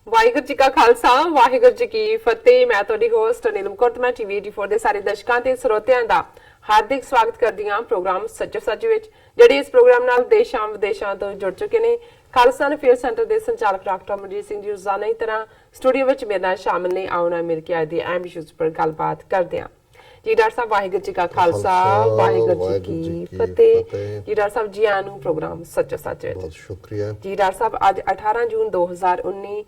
ਵਾਹਿਗੁਰੂ ਜੀ ਕਾ ਖਾਲਸਾ ਵਾਹਿਗੁਰੂ ਜੀ ਕੀ ਫਤਿਹ। ਮੈਂ ਤੁਹਾਡੀ ਹੋਸਟ ਨੀਲਮ ਕੌਰ ਤੇ ਮੈਂ ਟੀਵੀ 84 ਦੇ ਸਾਰੇ ਦਰਸ਼ਕਾਂ ਤੇ ਸਰੋਤਿਆਂ ਦਾ ਹਾਰਦਿਕ ਸਵਾਗਤ ਕਰਦੀ ਹਾਂ ਪ੍ਰੋਗਰਾਮ ਸੱਚੋ ਸੱਚ ਵਿੱਚ, ਜਿਹੜੇ ਇਸ ਪ੍ਰੋਗਰਾਮ ਨਾਲ ਦੇਸ਼ਾਂ ਵਿਦੇਸ਼ਾਂ ਤੋਂ ਜੁੜ ਚੁੱਕੇ ਨੇ। ਖਾਲਸਾ ਅਫੇਅਰ ਸੈਂਟਰ ਦੇ ਸੰਚਾਲਕ ਡਾਕਟਰ ਅਮਰਜੀਤ ਸਿੰਘ ਜੀ ਰੋਜ਼ਾਨਾ ਹੀ ਤਰ੍ਹਾਂ ਸਟੂਡੀਓ ਵਿੱਚ ਮੇਰੇ ਨਾਲ ਸ਼ਾਮਿਲ ਨੇ। ਆਓ ਨਾ ਮਿਲ ਕੇ ਅੱਜ ਦੇ ਅਹਿਮ ਇਸ਼ੂਜ਼ ਪਰ ਗੱਲਬਾਤ ਕਰਦੇ ਹਾਂ। ਜੀ ਡਾਕਟਰ ਸਾਹਿਬ ਵਾਹਿਗੁਰੂ ਜੀ ਕਾ ਖਾਲਸਾ ਵਾਹਿਗੁਰੂ ਜੀ ਕੀ ਫਤਿਹ। ਜੀ ਡਾਕਟਰ ਸਾਹਿਬ ਜੀ ਆਇਆਂ ਨੂੰ ਪ੍ਰੋਗਰਾਮ ਸੱਚੋ ਸੱਚ ਵਿੱਚ। ਬਹੁਤ ਸ਼ੁਕਰੀਆ ਜੀ ਡਾਕਟਰ ਸਾਹਿਬ ਅੱਜ 18 ਜੂਨ 2019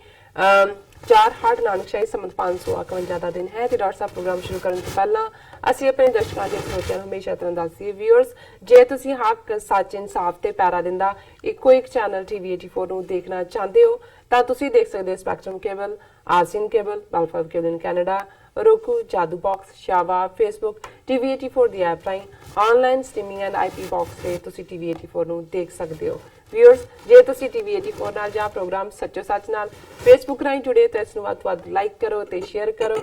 ਚਾਰ ਹਾੜ ਨਾਨਕਸ਼ਾਹੀ ਸੰਮਤ 551 ਦਾ ਦਿਨ ਹੈ ਤੇ ਡਾਕਟਰ ਸਾਹਿਬ ਪ੍ਰੋਗਰਾਮ ਸ਼ੁਰੂ ਕਰਨ ਤੋਂ ਪਹਿਲਾਂ ਅਸੀਂ ਆਪਣੇ ਦਰਸ਼ਕਾਂ ਦੇ ਸਰੋਤਿਆਂ ਨੂੰ ਹਮੇਸ਼ਾ ਤਰ੍ਹਾਂ ਦੱਸਦੇ ਵਿਊਅਰਸ, ਜੇ ਤੁਸੀਂ ਹੱਕ ਸੱਚ ਇਨਸਾਫ ਤੇ ਪੈਰਾ ਦਿੰਦਾ ਇੱਕੋ ਇੱਕ ਚੈਨਲ ਟੀਵੀ 84 ਨੂੰ ਦੇਖਣਾ ਚਾਹੁੰਦੇ ਹੋ ਤਾਂ ਤੁਸੀਂ ਦੇਖ ਸਕਦੇ ਹੋ Spectrum cable, Asian cable, Bell Fibe cable in Canada, roku, Jadoo box, ਸ਼ਾਵਾ, ਫੇਸਬੁੱਕ, ਟੀਵੀ 84 ਦੀ ਐਪ ਰਾਹੀਂ online streaming and IP box ਤੇ ਤੁਸੀਂ ਟੀਵੀ 84 ਨੂੰ ਦੇਖ ਸਕਦੇ ਹੋ। ਵਿਊਅਰਸ, ਜੇ ਤੁਸੀਂ ਟੀਵੀ 84 ਨਾਲ ਜਾਂ ਪ੍ਰੋਗਰਾਮ ਸੱਚੋ ਸੱਚ ਨਾਲ ਫੇਸਬੁੱਕ ਰਾਹੀਂ ਜੁੜੇ ਤਾਂ ਇਸ ਨੂੰ ਵੱਧ ਤੋਂ ਵੱਧ ਲਾਈਕ ਕਰੋ ਤੇ ਸ਼ੇਅਰ ਕਰੋ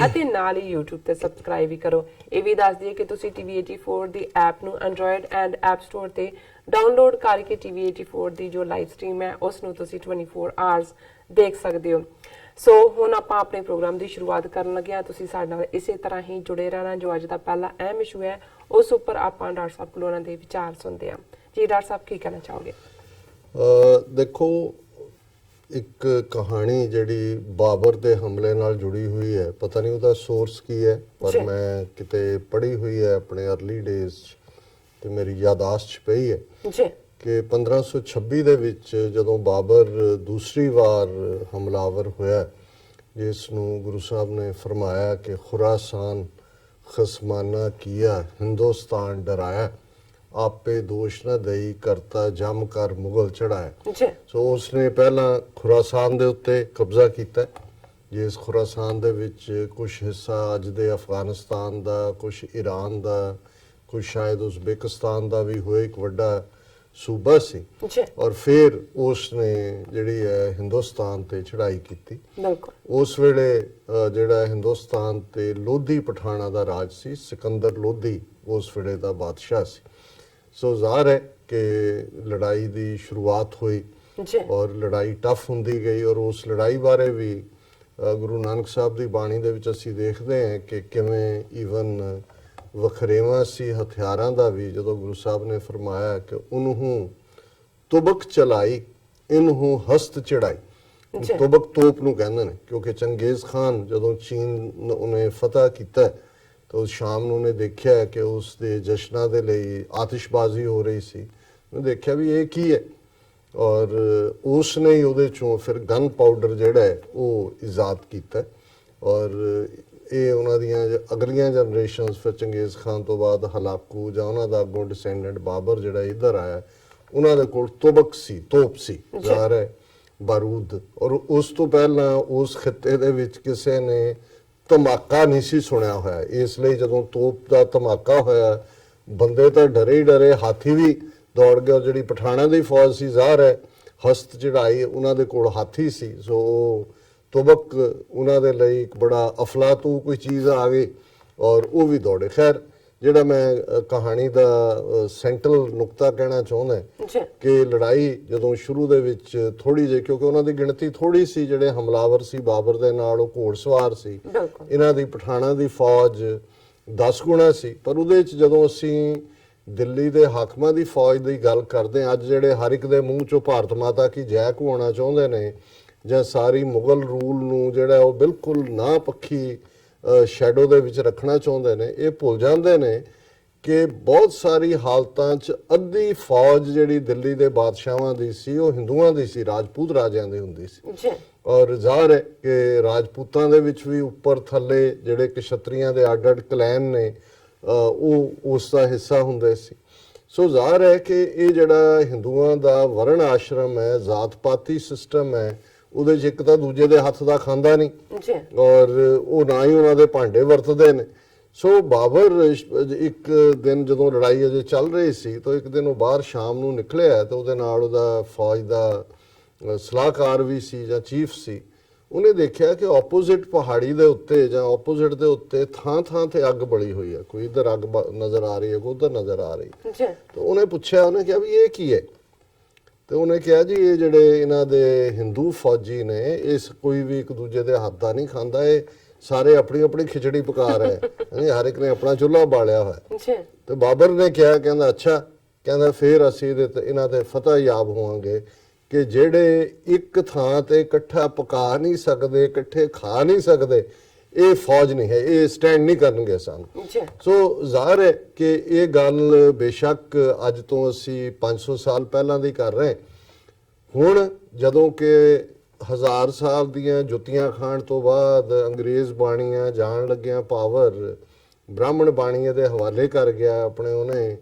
ਅਤੇ ਨਾਲ ਹੀ YouTube ਤੇ ਸਬਸਕ੍ਰਾਈਬ ਵੀ ਕਰੋ। ਇਹ ਵੀ ਦੱਸ ਦਈਏ ਕਿ ਤੁਸੀਂ ਟੀਵੀ 84 ਦੀ ਐਪ ਨੂੰ ਐਂਡਰੋਇਡ ਐਂਡ ਐਪ ਸਟੋਰ ਤੇ ਡਾਊਨਲੋਡ ਕਰਕੇ ਟੀਵੀ 84 ਦੀ ਜੋ ਲਾਈਵ ਸਟ੍ਰੀਮ ਹੈ ਉਸ ਨੂੰ ਤੁਸੀਂ 24 ਆਵਰਸ ਦੇਖ ਸਕਦੇ ਹੋ। ਸੋ ਹੁਣ ਆਪਾਂ ਆਪਣੇ ਪ੍ਰੋਗਰਾਮ ਦੀ ਸ਼ੁਰੂਆਤ ਕਰਨ ਲੱਗੇ ਹਾਂ। ਤੁਸੀਂ ਸਾਡੇ ਨਾਲ ਇਸੇ ਤਰ੍ਹਾਂ ਹੀ ਜੁੜੇ ਰਹਿਣਾ। ਜੋ ਅੱਜ ਦਾ ਪਹਿਲਾ ਅਹਿਮ ਇਸ਼ੂ ਹੈ ਉਸ ਉੱਪਰ ਆਪਾਂ ਡਾਕਟਰ ਸਾਹਿਬ ਕੋਲੋਂ ਉਹਨਾਂ ਦੇ ਵਿਚਾਰ ਸੁਣਦੇ ਹਾਂ। ਜੀ ਡਾਕਟਰ ਸਾਹਿਬ ਕੀ ਕਹਿਣਾ ਚਾਹੋਗੇ? ਦੇਖੋ, ਇੱਕ ਕਹਾਣੀ ਜਿਹੜੀ ਬਾਬਰ ਦੇ ਹਮਲੇ ਨਾਲ ਜੁੜੀ ਹੋਈ ਹੈ, ਪਤਾ ਨਹੀਂ ਉਹਦਾ ਸੋਰਸ ਕੀ ਹੈ, ਪਰ ਮੈਂ ਕਿਤੇ ਪੜ੍ਹੀ ਹੋਈ ਹੈ ਆਪਣੇ ਅਰਲੀ ਡੇਜ਼ ਤੇ ਮੇਰੀ ਯਾਦਾਸ਼ਤ 'ਚ ਪਈ ਹੈ ਕਿ 1526 ਦੇ ਵਿੱਚ ਜਦੋਂ ਬਾਬਰ ਦੂਸਰੀ ਵਾਰ ਹਮਲਾਵਰ ਹੋਇਆ, ਜਿਸ ਨੂੰ ਗੁਰੂ ਸਾਹਿਬ ਨੇ ਫਰਮਾਇਆ ਕਿ ਖੁਰਾਸਾਨ ਖਸਮਾਨਾ ਕੀਆ, ਹਿੰਦੁਸਤਾਨ ਡਰਾਇਆ, ਆਪੇ ਦੋਸ਼ ਨਾ ਦਈ, ਕਰਤਾ ਜਮ ਕਰ ਮੁਗਲ ਚੜਾਇਆ। ਸੋ ਉਸਨੇ ਪਹਿਲਾਂ ਖੁਰਾਸਾਨ ਦੇ ਉੱਤੇ ਕਬਜ਼ਾ ਕੀਤਾ, ਜਿਸ ਖੁਰਾਸਾਨ ਦੇ ਵਿੱਚ ਕੁਝ ਹਿੱਸਾ ਅੱਜ ਦੇ ਅਫਗਾਨਿਸਤਾਨ ਦਾ, ਕੁਝ ਈਰਾਨ ਦਾ, ਕੁਝ ਸ਼ਾਇਦ ਉਜ਼ਬੇਕਿਸਤਾਨ ਦਾ ਵੀ ਹੋਇਆ, ਇੱਕ ਵੱਡਾ ਸੂਬਾ ਸੀ। ਔਰ ਫਿਰ ਉਸਨੇ ਜਿਹੜੀ ਹੈ ਹਿੰਦੁਸਤਾਨ ਤੇ ਚੜਾਈ ਕੀਤੀ। ਉਸ ਵੇਲੇ ਜਿਹੜਾ ਹਿੰਦੁਸਤਾਨ ਤੇ ਲੋਧੀ ਪਠਾਣਾ ਦਾ ਰਾਜ ਸੀ, ਸਿਕੰਦਰ ਲੋਧੀ ਉਸ ਵੇਲੇ ਦਾ ਬਾਦਸ਼ਾਹ ਸੀ। ਸੋ ਜ਼ਾਹਰ ਹੈ ਕਿ ਲੜਾਈ ਦੀ ਸ਼ੁਰੂਆਤ ਹੋਈ ਔਰ ਲੜਾਈ ਟਫ ਹੁੰਦੀ ਗਈ। ਔਰ ਉਸ ਲੜਾਈ ਬਾਰੇ ਵੀ ਗੁਰੂ ਨਾਨਕ ਸਾਹਿਬ ਦੀ ਬਾਣੀ ਦੇ ਵਿੱਚ ਅਸੀਂ ਦੇਖਦੇ ਹਾਂ ਕਿ ਕਿਵੇਂ ਈਵਨ ਵਖਰੇਵਾਂ ਸੀ ਹਥਿਆਰਾਂ ਦਾ ਵੀ। ਜਦੋਂ ਗੁਰੂ ਸਾਹਿਬ ਨੇ ਫਰਮਾਇਆ ਕਿ ਉਹਨੂੰ ਤੁਬਕ ਚਲਾਈ, ਇਹਨੂੰ ਹਸਤ ਚੜਾਈ। ਤੁਬਕ ਤੋਪ ਨੂੰ ਕਹਿੰਦੇ ਨੇ, ਕਿਉਂਕਿ ਚੰਗੇਜ਼ ਖਾਨ ਜਦੋਂ ਚੀਨ ਉਹਨੇ ਫਤਹ ਕੀਤਾ ਤਾਂ ਸ਼ਾਮ ਨੂੰ ਉਹਨੇ ਦੇਖਿਆ ਕਿ ਉਸ ਦੇ ਜਸ਼ਨਾਂ ਦੇ ਲਈ ਆਤਿਸ਼ਬਾਜ਼ੀ ਹੋ ਰਹੀ ਸੀ। ਉਹਨੇ ਦੇਖਿਆ ਵੀ ਇਹ ਕੀ ਹੈ, ਔਰ ਉਸ ਨੇ ਹੀ ਉਹਦੇ ਚੋਂ ਫਿਰ ਗਨ ਪਾਊਡਰ ਜਿਹੜਾ ਹੈ ਉਹ ਇਜਾਦ ਕੀਤਾ। ਔਰ ਇਹ ਉਹਨਾਂ ਦੀਆਂ ਅਗਲੀਆਂ ਜਨਰੇਸ਼ਨਸ, ਫਿਰ ਚੰਗੇਜ਼ ਖਾਨ ਤੋਂ ਬਾਅਦ ਹਲਾਕੂ ਜਾਂ ਉਹਨਾਂ ਦਾ ਅੱਗੋਂ ਡਿਸੈਂਡੈਂਟ ਬਾਬਰ ਜਿਹੜਾ ਇੱਧਰ ਆਇਆ, ਉਹਨਾਂ ਦੇ ਕੋਲ ਤੁਬਕ ਸੀ, ਤੋਪ ਸੀ, ਜ਼ਾਹਰ ਹੈ ਬਾਰੂਦ। ਔਰ ਉਸ ਤੋਂ ਪਹਿਲਾਂ ਉਸ ਖਿੱਤੇ ਦੇ ਵਿੱਚ ਕਿਸੇ ਨੇ ਧਮਾਕਾ ਨਹੀਂ ਸੀ ਸੁਣਿਆ ਹੋਇਆ। ਇਸ ਲਈ ਜਦੋਂ ਤੋਪ ਦਾ ਧਮਾਕਾ ਹੋਇਆ, ਬੰਦੇ ਤਾਂ ਡਰੇ ਹੀ ਡਰੇ, ਹਾਥੀ ਵੀ ਦੌੜ ਗਏ। ਜਿਹੜੀ ਪਠਾਣਾ ਦੀ ਫੌਜ ਸੀ, ਜ਼ਾਹਰ ਹੈ ਹਸਤ ਚੜਾਈ, ਉਹਨਾਂ ਦੇ ਕੋਲ ਹਾਥੀ ਸੀ। ਸੋ ਤੁਬਕ ਉਹਨਾਂ ਦੇ ਲਈ ਇੱਕ ਬੜਾ ਅਫਲਾਤੂ ਕੋਈ ਚੀਜ਼ ਆ ਗਈ ਔਰ ਉਹ ਵੀ ਦੌੜੇ। ਖੈਰ, ਜਿਹੜਾ ਮੈਂ ਕਹਾਣੀ ਦਾ ਸੈਂਟਰਲ ਨੁਕਤਾ ਕਹਿਣਾ ਚਾਹੁੰਦਾ ਕਿ ਲੜਾਈ ਜਦੋਂ ਸ਼ੁਰੂ ਦੇ ਵਿੱਚ ਥੋੜੀ ਜਿਹੀ, ਕਿਉਂਕਿ ਉਹਨਾਂ ਦੀ ਗਿਣਤੀ ਥੋੜੀ ਸੀ, ਜਿਹੜੇ ਹਮਲਾਵਰ ਸੀ ਬਾਬਰ ਦੇ ਨਾਲ ਉਹ ਘੋੜਸਵਾਰ ਸੀ, ਇਹਨਾਂ ਦੀ ਪਠਾਣਾ ਦੀ ਫੌਜ 10 ਗੁਣਾ ਸੀ। ਪਰ ਉਹਦੇ ਵਿੱਚ ਜਦੋਂ ਅਸੀਂ ਦਿੱਲੀ ਦੇ ਹਾਕਮਾਂ ਦੀ ਫੌਜ ਦੀ ਗੱਲ ਕਰਦੇ ਹਾਂ, ਅੱਜ ਜਿਹੜੇ ਹਰ ਇੱਕ ਦੇ ਮੂੰਹ ਚੋਂ ਭਾਰਤ ਮਾਤਾ ਕੀ ਜੈ ਕਹਾਉਣਾ ਚਾਹੁੰਦੇ ਨੇ ਜਾਂ ਸਾਰੀ ਮੁਗਲ ਰੂਲ ਨੂੰ ਜਿਹੜਾ ਉਹ ਬਿਲਕੁਲ ਨਾ ਪੱਖੀ ਸ਼ੈਡੋ ਦੇ ਵਿੱਚ ਰੱਖਣਾ ਚਾਹੁੰਦੇ ਨੇ, ਇਹ ਭੁੱਲ ਜਾਂਦੇ ਨੇ ਕਿ ਬਹੁਤ ਸਾਰੀ ਹਾਲਤਾਂ 'ਚ ਅੱਧੀ ਫੌਜ ਜਿਹੜੀ ਦਿੱਲੀ ਦੇ ਬਾਦਸ਼ਾਹਾਂ ਦੀ ਸੀ ਉਹ ਹਿੰਦੂਆਂ ਦੀ ਸੀ, ਰਾਜਪੂਤ ਰਾਜਿਆਂ ਦੀ ਹੁੰਦੀ ਸੀ। ਔਰ ਜ਼ਾਹਰ ਹੈ ਕਿ ਰਾਜਪੂਤਾਂ ਦੇ ਵਿੱਚ ਵੀ ਉੱਪਰ ਥੱਲੇ ਜਿਹੜੇ ਕਸ਼ਤਰੀਆਂ ਦੇ ਅੱਡ-ਅੱਡ ਕਲੈਨ ਨੇ ਉਹ ਉਸ ਦਾ ਹਿੱਸਾ ਹੁੰਦੇ ਸੀ। ਸੋ ਜ਼ਾਹਰ ਹੈ ਕਿ ਇਹ ਜਿਹੜਾ ਹਿੰਦੂਆਂ ਦਾ ਵਰਣ ਆਸ਼ਰਮ ਹੈ, ਜ਼ਾਤ-ਪਾਤੀ ਸਿਸਟਮ ਹੈ, ਉਹਦੇ 'ਚ ਇੱਕ ਤਾਂ ਦੂਜੇ ਦੇ ਹੱਥ ਦਾ ਖਾਂਦਾ ਨਹੀਂ ਔਰ ਉਹ ਨਾ ਹੀ ਉਹਨਾਂ ਦੇ ਭਾਂਡੇ ਵਰਤਦੇ ਨੇ। ਸੋ ਬਾਬਰ ਇੱਕ ਦਿਨ ਜਦੋਂ ਲੜਾਈ ਅਜੇ ਚੱਲ ਰਹੀ ਸੀ ਤਾਂ ਇੱਕ ਦਿਨ ਉਹ ਬਾਹਰ ਸ਼ਾਮ ਨੂੰ ਨਿਕਲਿਆ ਤੇ ਉਹਦੇ ਨਾਲ ਉਹਦਾ ਫੌਜ ਦਾ ਸਲਾਹਕਾਰ ਵੀ ਸੀ ਜਾਂ ਚੀਫ ਸੀ। ਉਹਨੇ ਦੇਖਿਆ ਕਿ ਆਪੋਜ਼ਿਟ ਪਹਾੜੀ ਦੇ ਉੱਤੇ ਜਾਂ ਆਪੋਜ਼ਿਟ ਦੇ ਉੱਤੇ ਥਾਂ ਥਾਂ ਤੇ ਅੱਗ ਬਲੀ ਹੋਈ ਹੈ, ਕੋਈ ਇੱਧਰ ਅੱਗ ਨਜ਼ਰ ਆ ਰਹੀ ਹੈ, ਕੋਈ ਉੱਧਰ ਨਜ਼ਰ ਆ ਰਹੀ। ਤਾਂ ਉਹਨੇ ਪੁੱਛਿਆ, ਉਹਨੇ ਕਿਹਾ ਵੀ ਇਹ ਕੀ ਹੈ? ਤੇ ਉਹਨੇ ਕਿਹਾ ਜੀ ਇਹ ਜਿਹੜੇ ਇਹਨਾਂ ਦੇ ਹਿੰਦੂ ਫੌਜੀ ਨੇ ਇਸ ਕੋਈ ਵੀ ਇੱਕ ਦੂਜੇ ਦੇ ਹੱਥ ਦਾ ਨਹੀਂ ਖਾਂਦਾ, ਇਹ ਸਾਰੇ ਆਪਣੀ ਆਪਣੀ ਖਿਚੜੀ ਪਕਾ ਰਹੇ ਹਰ ਇੱਕ ਨੇ ਆਪਣਾ ਚੁੱਲ੍ਹਾ ਬਾਲਿਆ ਹੋਇਆ। ਤੇ ਬਾਬਰ ਨੇ ਕਿਹਾ, ਕਹਿੰਦਾ ਅੱਛਾ, ਕਹਿੰਦਾ ਫਿਰ ਅਸੀਂ ਇਹਨਾਂ ਤੇ ਫਤਹ ਯਾਬ ਹੋਵਾਂਗੇ ਕਿ ਜਿਹੜੇ ਇੱਕ ਥਾਂ ਤੇ ਇਕੱਠਾ ਪਕਾ ਨਹੀਂ ਸਕਦੇ, ਇਕੱਠੇ ਖਾ ਨਹੀਂ ਸਕਦੇ, ਇਹ ਫੌਜ ਨਹੀਂ ਹੈ, ਇਹ ਸਟੈਂਡ ਨਹੀਂ ਕਰਨਗੇ ਸਾਨੂੰ। ਸੋ ਜ਼ਾਹਰ ਹੈ ਕਿ ਇਹ ਗੱਲ ਬੇਸ਼ੱਕ ਅੱਜ ਤੋਂ ਅਸੀਂ 500 ਸਾਲ ਪਹਿਲਾਂ ਦੀ ਕਰ ਰਹੇ, ਹੁਣ ਜਦੋਂ ਕਿ 1000 ਸਾਲ ਦੀਆਂ ਜੁੱਤੀਆਂ ਖਾਣ ਤੋਂ ਬਾਅਦ ਅੰਗਰੇਜ਼ ਬਾਣੀਆਂ ਜਾਣ ਲੱਗਿਆ ਪਾਵਰ ਬ੍ਰਾਹਮਣ ਬਾਣੀਏ ਦੇ ਹਵਾਲੇ ਕਰ ਗਿਆ ਆਪਣੇ, ਉਹਨੇ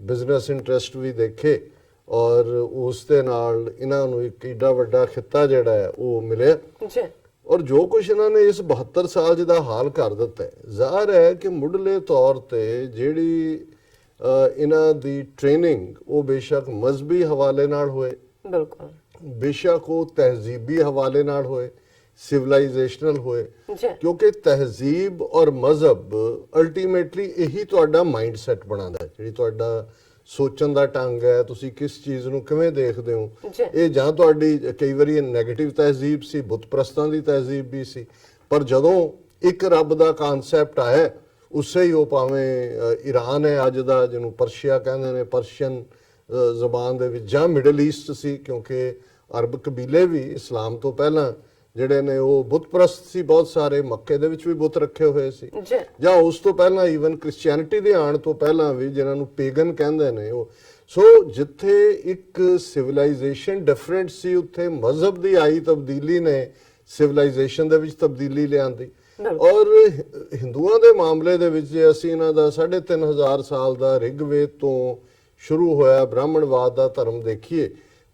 ਬਿਜ਼ਨਸ ਇੰਟਰਸਟ ਵੀ ਦੇਖੇ ਔਰ ਉਸ ਦੇ ਨਾਲ ਇਹਨਾਂ ਨੂੰ ਇੱਕ ਏਡਾ ਵੱਡਾ ਖਿੱਤਾ ਜਿਹੜਾ ਹੈ ਉਹ ਮਿਲਿਆ। ਔਰ ਜੋ ਕੁਝ ਇਹਨਾਂ ਨੇ ਇਸ 72 ਸਾਲ ਜਿਹਦਾ ਹਾਲ ਕਰ ਦਿੱਤਾ ਹੈ, ਜ਼ਾਹਰ ਹੈ ਕਿ ਮੁੱਢਲੇ ਤੌਰ ਤੇ ਜਿਹੜੀ ਇਹਨਾਂ ਦੀ ਟ੍ਰੇਨਿੰਗ ਉਹ ਬੇਸ਼ੱਕ ਮਜ਼ਹਬੀ ਹਵਾਲੇ ਨਾਲ ਹੋਏ, ਬਿਲਕੁਲ ਬੇਸ਼ੱਕ ਉਹ ਤਹਿਜ਼ੀਬੀ ਹਵਾਲੇ ਨਾਲ ਹੋਏ, ਸਿਵਲਾਈਜੇਸ਼ਨਲ ਹੋਏ, ਕਿਉਂਕਿ ਤਹਿਜ਼ੀਬ ਔਰ ਮਜ਼ਹਬ ਅਲਟੀਮੇਟਲੀ ਇਹੀ ਤੁਹਾਡਾ ਮਾਈਂਡ ਸੈਟ ਬਣਾਉਂਦਾ ਹੈ, ਜਿਹੜੀ ਤੁਹਾਡਾ ਸੋਚਣ ਦਾ ਢੰਗ ਹੈ, ਤੁਸੀਂ ਕਿਸ ਚੀਜ਼ ਨੂੰ ਕਿਵੇਂ ਦੇਖਦੇ ਹੋ। ਇਹ ਜਾਂ ਤੁਹਾਡੀ ਕਈ ਵਾਰੀ ਨੈਗੇਟਿਵ ਤਹਿਜ਼ੀਬ ਸੀ, ਬੁੱਤ ਪ੍ਰਸਤਾਂ ਦੀ ਤਹਿਜ਼ੀਬ ਵੀ ਸੀ, ਪਰ ਜਦੋਂ ਇੱਕ ਰੱਬ ਦਾ ਕਨਸੈਪਟ ਆਇਆ, ਉਸੇ ਹੀ ਉਹ ਭਾਵੇਂ ਈਰਾਨ ਹੈ ਅੱਜ ਦਾ, ਜਿਹਨੂੰ ਪਰਸ਼ੀਆ ਕਹਿੰਦੇ ਨੇ, ਪਰਸ਼ੀਅਨ ਜ਼ਬਾਨ ਦੇ ਵਿੱਚ, ਜਾਂ ਮਿਡਲ ਈਸਟ ਸੀ, ਕਿਉਂਕਿ ਅਰਬ ਕਬੀਲੇ ਵੀ ਇਸਲਾਮ ਤੋਂ ਪਹਿਲਾਂ ਜਿਹੜੇ ਨੇ ਉਹ ਬੁੱਤ ਪ੍ਰਸਤ ਸੀ, ਬਹੁਤ ਸਾਰੇ ਮੱਕੇ ਦੇ ਵਿੱਚ ਵੀ ਬੁੱਤ ਰੱਖੇ ਹੋਏ ਸੀ, ਜਾਂ ਉਸ ਤੋਂ ਪਹਿਲਾਂ ਈਵਨ ਕ੍ਰਿਸਚੀਅਨਿਟੀ ਦੇ ਆਉਣ ਤੋਂ ਪਹਿਲਾਂ ਵੀ, ਜਿਹਨਾਂ ਨੂੰ ਪੇਗਨ ਕਹਿੰਦੇ ਨੇ ਉਹ। ਸੋ ਜਿੱਥੇ ਇੱਕ ਸਿਵਲਾਈਜੇਸ਼ਨ ਡਿਫਰੈਂਟ ਸੀ, ਉੱਥੇ ਮਜ਼ਹਬ ਦੀ ਆਈ ਤਬਦੀਲੀ ਨੇ ਸਿਵਲਾਈਜੇਸ਼ਨ ਦੇ ਵਿੱਚ ਤਬਦੀਲੀ ਲਿਆਂਦੀ। ਔਰ ਹਿੰਦੂਆਂ ਦੇ ਮਾਮਲੇ ਦੇ ਵਿੱਚ ਜੇ ਅਸੀਂ ਇਹਨਾਂ ਦਾ 3500 ਸਾਲ ਦਾ ਰਿਗਵੇਦ ਤੋਂ ਸ਼ੁਰੂ ਹੋਇਆ ਬ੍ਰਾਹਮਣਵਾਦ ਦਾ ਧਰਮ ਦੇਖੀਏ,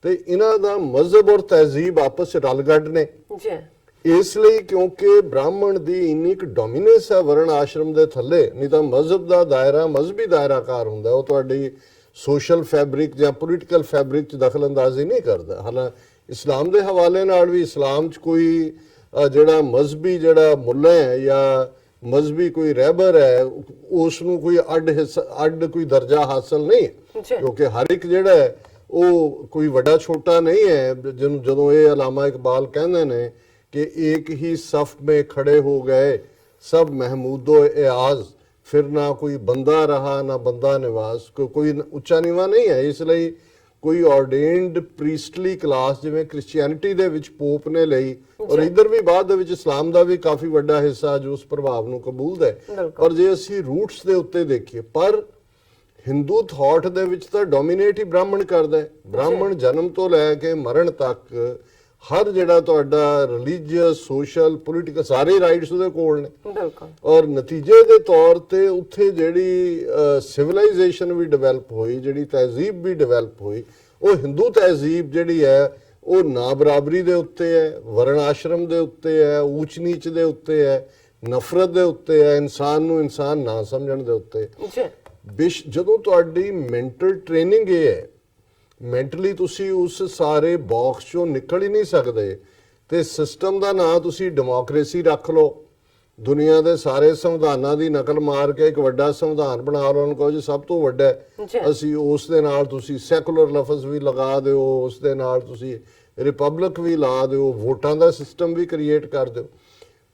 ਤੇ ਇਹਨਾਂ ਦਾ ਮਜ਼ਹਬ ਔਰ ਤਹਿਜ਼ੀਬ ਆਪਸ ਵਿੱਚ ਰਲਗੱਡ ਨੇ। ਇਸ ਲਈ ਕਿਉਂਕਿ ਬ੍ਰਾਹਮਣ ਦੀ ਇੰਨੀ ਕੁ ਡੋਮੀਨੈਂਸ ਹੈ ਵਰਣ ਆਸ਼ਰਮ ਦੇ ਥੱਲੇ, ਨਹੀਂ ਤਾਂ ਮਜ਼ਹਬ ਦਾ ਦਾਇਰਾ ਮਜ਼ਹਬੀ ਦਾਇਰਾਕਾਰ ਹੁੰਦਾ, ਉਹ ਤੁਹਾਡੀ ਸੋਸ਼ਲ ਫੈਬਰਿਕ ਜਾਂ ਪੋਲੀਟੀਕਲ ਫੈਬਰਿਕ 'ਚ ਦਖਲ ਅੰਦਾਜ਼ੀ ਨਹੀਂ ਕਰਦਾ। ਹਾਲਾਂਕਿ ਇਸਲਾਮ ਦੇ ਹਵਾਲੇ ਨਾਲ ਵੀ ਇਸਲਾਮ 'ਚ ਕੋਈ ਜਿਹੜਾ ਮਜ਼ਹਬੀ ਜਿਹੜਾ ਮੁੱਲਾ ਹੈ ਜਾਂ ਮਜ਼ਹਬੀ ਕੋਈ ਰਹਿਬਰ ਹੈ, ਉਸ ਨੂੰ ਕੋਈ ਅੱਡ ਕੋਈ ਦਰਜਾ ਹਾਸਲ ਨਹੀਂ ਹੈ, ਕਿਉਂਕਿ ਹਰ ਇੱਕ ਜਿਹੜਾ ਹੈ ਉਹ ਕੋਈ ਵੱਡਾ ਛੋਟਾ ਨਹੀਂ ਹੈ। ਜਿਹਨੂੰ ਜਦੋਂ ਇਹ ਅਲਾਮਾ ਇਕਬਾਲ ਕਹਿੰਦੇ ਨੇ ਕਿ ਏਕ ਹੀ ਸਫ ਮੇ ਖੜੇ ਹੋ ਗਏ ਸਭ ਮਹਿਮੂਦੋ ਇਆਜ਼, ਫਿਰ ਨਾ ਕੋਈ ਬੰਦਾ ਰਹਾ ਨਾ ਬੰਦਾ ਨਿਵਾਸ, ਕੋਈ ਉੱਚਾ ਨੀਵਾਂ ਨਹੀਂ ਹੈ। ਇਸ ਲਈ ਕੋਈ ਆਰਡੇਨਡ ਪ੍ਰੀਸਟਲੀ ਕਲਾਸ ਜਿਵੇਂ ਕ੍ਰਿਸਚੀਅਨਿਟੀ ਦੇ ਵਿੱਚ ਪੋਪ ਨੇ ਲਈ, ਔਰ ਇਧਰ ਵੀ ਬਾਅਦ ਦੇ ਵਿੱਚ ਇਸਲਾਮ ਦਾ ਵੀ ਕਾਫੀ ਵੱਡਾ ਹਿੱਸਾ ਜੋ ਉਸ ਪ੍ਰਭਾਵ ਨੂੰ ਕਬੂਲਦਾ ਹੈ। ਔਰ ਜੇ ਅਸੀਂ ਰੂਟਸ ਦੇ ਉੱਤੇ ਦੇਖੀਏ, ਪਰ ਹਿੰਦੂ ਥਾਟ ਦੇ ਵਿੱਚ ਤਾਂ ਡੋਮੀਨੇਟ ਹੀ ਬ੍ਰਾਹਮਣ ਕਰਦਾ ਹੈ। ਬ੍ਰਾਹਮਣ ਜਨਮ ਤੋਂ ਲੈ ਕੇ ਮਰਨ ਤੱਕ ਹਰ ਜਿਹੜਾ ਤੁਹਾਡਾ ਰਿਲੀਜੀਅਸ, ਸੋਸ਼ਲ, ਪੋਲੀਟੀਕਲ ਸਾਰੇ ਰਾਈਟਸ ਉਹਦੇ ਕੋਲ ਨੇ। ਔਰ ਨਤੀਜੇ ਦੇ ਤੌਰ ਤੇ ਉੱਥੇ ਜਿਹੜੀ ਸਿਵਲਾਈਜੇਸ਼ਨ ਵੀ ਡਿਵੈਲਪ ਹੋਈ, ਜਿਹੜੀ ਤਹਿਜ਼ੀਬ ਵੀ ਡਿਵੈਲਪ ਹੋਈ, ਉਹ ਹਿੰਦੂ ਤਹਿਜ਼ੀਬ ਜਿਹੜੀ ਹੈ ਉਹ ਨਾ ਬਰਾਬਰੀ ਦੇ ਉੱਤੇ ਹੈ, ਵਰਣ ਆਸ਼ਰਮ ਦੇ ਉੱਤੇ ਹੈ, ਊਚ ਨੀਚ ਦੇ ਉੱਤੇ ਹੈ, ਨਫ਼ਰਤ ਦੇ ਉੱਤੇ ਹੈ, ਇਨਸਾਨ ਨੂੰ ਇਨਸਾਨ ਨਾ ਸਮਝਣ ਦੇ ਉੱਤੇ। ਜਦੋਂ ਤੁਹਾਡੀ ਮੈਂਟਲ ਟ੍ਰੇਨਿੰਗ ਇਹ ਹੈ, ਮੈਂਟਲੀ ਤੁਸੀਂ ਉਸ ਸਾਰੇ ਬਾਕਸ ਚੋਂ ਨਿਕਲ ਹੀ ਨਹੀਂ ਸਕਦੇ, ਤੇ ਸਿਸਟਮ ਦਾ ਨਾਂ ਤੁਸੀਂ ਡੈਮੋਕ੍ਰੇਸੀ ਰੱਖ ਲਓ, ਦੁਨੀਆ ਦੇ ਸਾਰੇ ਸੰਵਿਧਾਨਾਂ ਦੀ ਨਕਲ ਮਾਰ ਕੇ ਇੱਕ ਵੱਡਾ ਸੰਵਿਧਾਨ ਬਣਾ ਲਓ, ਉਹਨੂੰ ਕਹੋ ਜੀ ਸਭ ਤੋਂ ਵੱਡਾ ਅਸੀਂ, ਉਸ ਦੇ ਨਾਲ ਤੁਸੀਂ ਸੈਕੂਲਰ ਲਫ਼ਜ਼ ਵੀ ਲਗਾ ਦਿਓ, ਉਸ ਦੇ ਨਾਲ ਤੁਸੀਂ ਰਿਪਬਲਿਕ ਵੀ ਲਾ ਦਿਓ, ਵੋਟਾਂ ਦਾ ਸਿਸਟਮ ਵੀ ਕ੍ਰੀਏਟ ਕਰ ਦਿਓ,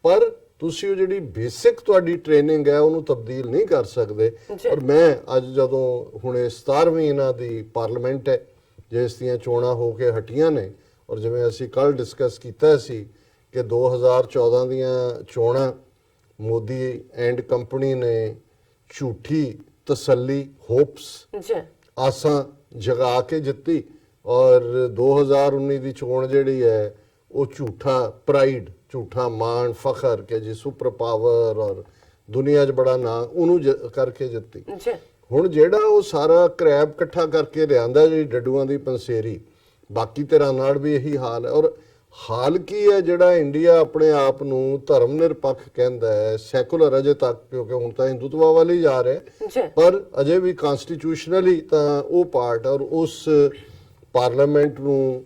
ਪਰ ਤੁਸੀਂ ਉਹ ਜਿਹੜੀ ਬੇਸਿਕ ਤੁਹਾਡੀ ਟ੍ਰੇਨਿੰਗ ਹੈ ਉਹਨੂੰ ਤਬਦੀਲ ਨਹੀਂ ਕਰ ਸਕਦੇ। ਔਰ ਮੈਂ ਅੱਜ ਜਦੋਂ ਹੁਣੇ 17ਵੀਂ ਇਹਨਾਂ ਦੀ ਪਾਰਲੀਮੈਂਟ ਹੈ, ਜਿਸ ਦੀਆਂ ਚੋਣਾਂ ਹੋ ਕੇ ਹਟੀਆਂ ਨੇ, ਔਰ ਜਿਵੇਂ ਅਸੀਂ ਕੱਲ ਡਿਸਕਸ ਕੀਤਾ ਸੀ ਕਿ 2014 ਦੀਆਂ ਚੋਣਾਂ ਮੋਦੀ ਐਂਡ ਕੰਪਨੀ ਨੇ ਝੂਠੀ ਤਸੱਲੀ, ਹੋਪਸ, ਆਸਾਂ ਜਗਾ ਕੇ ਜਿੱਤੀ, ਔਰ 2019 ਦੀ ਚੋਣ ਜਿਹੜੀ ਹੈ ਉਹ ਝੂਠਾ ਪ੍ਰਾਈਡ, ਝੂਠਾ ਮਾਣ, ਫਖਰ ਕਿ ਜੀ ਸੁਪਰ ਪਾਵਰ ਔਰ ਦੁਨੀਆ 'ਚ ਬੜਾ ਨਾਂ, ਉਹਨੂੰ ਕਰਕੇ ਜਿੱਤੀ। ਹੁਣ ਜਿਹੜਾ ਉਹ ਸਾਰਾ ਕਰੈਬ ਇਕੱਠਾ ਕਰਕੇ ਲਿਆਂਦਾ, ਜਿਹੜੀ ਡੱਡੂਆਂ ਦੀ ਪੰਸੇਰੀ, ਬਾਕੀ ਧਿਰਾਂ ਨਾਲ ਵੀ ਇਹੀ ਹਾਲ ਹੈ। ਔਰ ਹਾਲ ਕੀ ਹੈ, ਜਿਹੜਾ ਇੰਡੀਆ ਆਪਣੇ ਆਪ ਨੂੰ ਧਰਮ ਨਿਰਪੱਖ ਕਹਿੰਦਾ ਹੈ, ਸੈਕੂਲਰ ਅਜੇ ਤੱਕ, ਕਿਉਂਕਿ ਹੁਣ ਤਾਂ ਹਿੰਦੂਤਵਾ ਵੱਲ ਹੀ ਜਾ ਰਿਹਾ, ਪਰ ਅਜੇ ਵੀ ਕਨਸਟੀਟਿਊਸ਼ਨਲੀ ਤਾਂ ਉਹ ਪਾਰਟ, ਔਰ ਉਸ ਪਾਰਲੀਮੈਂਟ ਨੂੰ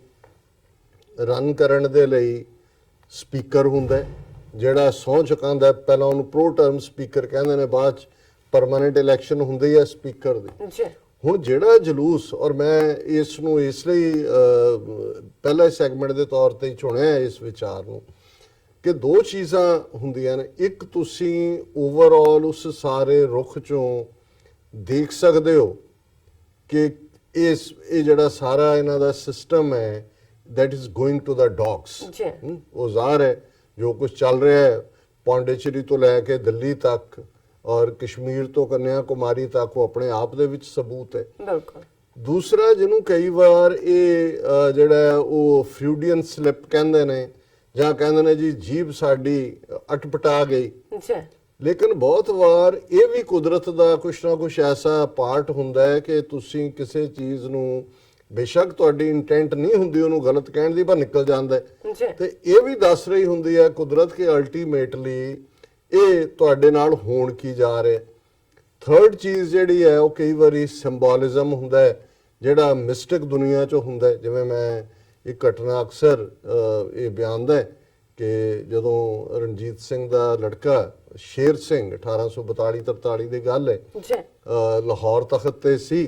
ਰਨ ਕਰਨ ਦੇ ਲਈ ਸਪੀਕਰ ਹੁੰਦਾ ਜਿਹੜਾ ਸਹੁੰ ਚੁਕਾਉਂਦਾ, ਪਹਿਲਾਂ ਉਹਨੂੰ ਪ੍ਰੋ ਟਰਮ ਸਪੀਕਰ ਕਹਿੰਦੇ ਨੇ, ਬਾਅਦ ਚ ਪਰਮਾਨੈਂਟ ਇਲੈਕਸ਼ਨ ਹੁੰਦੀ ਹੈ ਸਪੀਕਰ ਦੀ। ਹੁਣ ਜਿਹੜਾ ਜਲੂਸ, ਔਰ ਮੈਂ ਇਸ ਨੂੰ ਇਸ ਲਈ ਪਹਿਲਾ ਸੈਗਮੈਂਟ ਦੇ ਤੌਰ ਤੇ ਹੀ ਚੁਣਿਆ ਇਸ ਵਿਚਾਰ ਨੂੰ, ਕਿ ਦੋ ਚੀਜ਼ਾਂ ਹੁੰਦੀਆਂ ਨੇ। ਇੱਕ, ਤੁਸੀਂ ਓਵਰਆਲ ਉਸ ਸਾਰੇ ਰੁੱਖ ਚੋਂ ਦੇਖ ਸਕਦੇ ਹੋ ਕਿ ਇਹ ਜਿਹੜਾ ਸਾਰਾ ਇਹਨਾਂ ਦਾ ਸਿਸਟਮ ਹੈ that is going to the dogs। ਉਹ ਜ਼ਾਹਰ ਹੈ ਜੋ ਕੁਝ ਚੱਲ ਰਿਹਾ ਹੈ ਪੌਂਡੀਚੇਰੀ ਤੋਂ ਲੈ ਕੇ ਦਿੱਲੀ ਤੱਕ ਔਰ ਕਸ਼ਮੀਰ ਤੋਂ ਕੰਨਿਆ ਕੁਮਾਰੀ ਤੱਕ, ਉਹ ਆਪਣੇ ਆਪ ਦੇ ਵਿੱਚ ਸਬੂਤ ਹੈ। ਬਿਲਕੁਲ। ਦੂਸਰਾ, ਜਿਹਨੂੰ ਕਈ ਵਾਰ ਇਹ ਜਿਹੜਾ ਉਹ ਫਰੂਡੀਅਨ ਸਲਿਪ ਕਹਿੰਦੇ ਨੇ, ਜਾਂ ਕਹਿੰਦੇ ਨੇ ਜੀ ਜੀਭ ਸਾਡੀ ਅਟਪਟਾ ਗਈ, ਲੇਕਿਨ ਬਹੁਤ ਵਾਰ ਇਹ ਵੀ ਕੁਦਰਤ ਦਾ ਕੁਛ ਨਾ ਕੁਛ ਐਸਾ ਪਾਰਟ ਹੁੰਦਾ ਹੈ ਕਿ ਤੁਸੀਂ ਕਿਸੇ ਚੀਜ਼ ਨੂੰ, ਬੇਸ਼ੱਕ ਤੁਹਾਡੀ ਇੰਟੈਂਟ ਨਹੀਂ ਹੁੰਦੀ ਉਹਨੂੰ ਗਲਤ ਕਹਿਣ ਦੀ, ਪਰ ਨਿਕਲ ਜਾਂਦਾ ਹੈ। ਤੇ ਇਹ ਵੀ ਦੱਸ ਰਹੀ ਹੁੰਦੀ ਹੈ ਕੁਦਰਤ ਕਿ ਅਲਟੀਮੇਟਲੀ ਇਹ ਤੁਹਾਡੇ ਨਾਲ ਹੋਣ ਕੀ ਜਾ ਰਿਹਾ। ਥਰਡ ਚੀਜ਼ ਜਿਹੜੀ ਹੈ ਉਹ ਕਈ ਵਾਰੀ ਸਿੰਬੋਲਿਜ਼ਮ ਹੁੰਦਾ ਹੈ, ਜਿਹੜਾ ਮਿਸਟਿਕ ਦੁਨੀਆ 'ਚੋਂ ਹੁੰਦਾ ਹੈ। ਜਿਵੇਂ ਮੈਂ ਇੱਕ ਘਟਨਾ ਅਕਸਰ ਇਹ ਬਿਆਨਦਾ ਹੈ ਕਿ ਜਦੋਂ ਰਣਜੀਤ ਸਿੰਘ ਦਾ ਲੜਕਾ ਸ਼ੇਰ ਸਿੰਘ 1842-43 ਦੀ ਗੱਲ ਹੈ, ਲਾਹੌਰ ਤਖਤ ਤੇ ਸੀ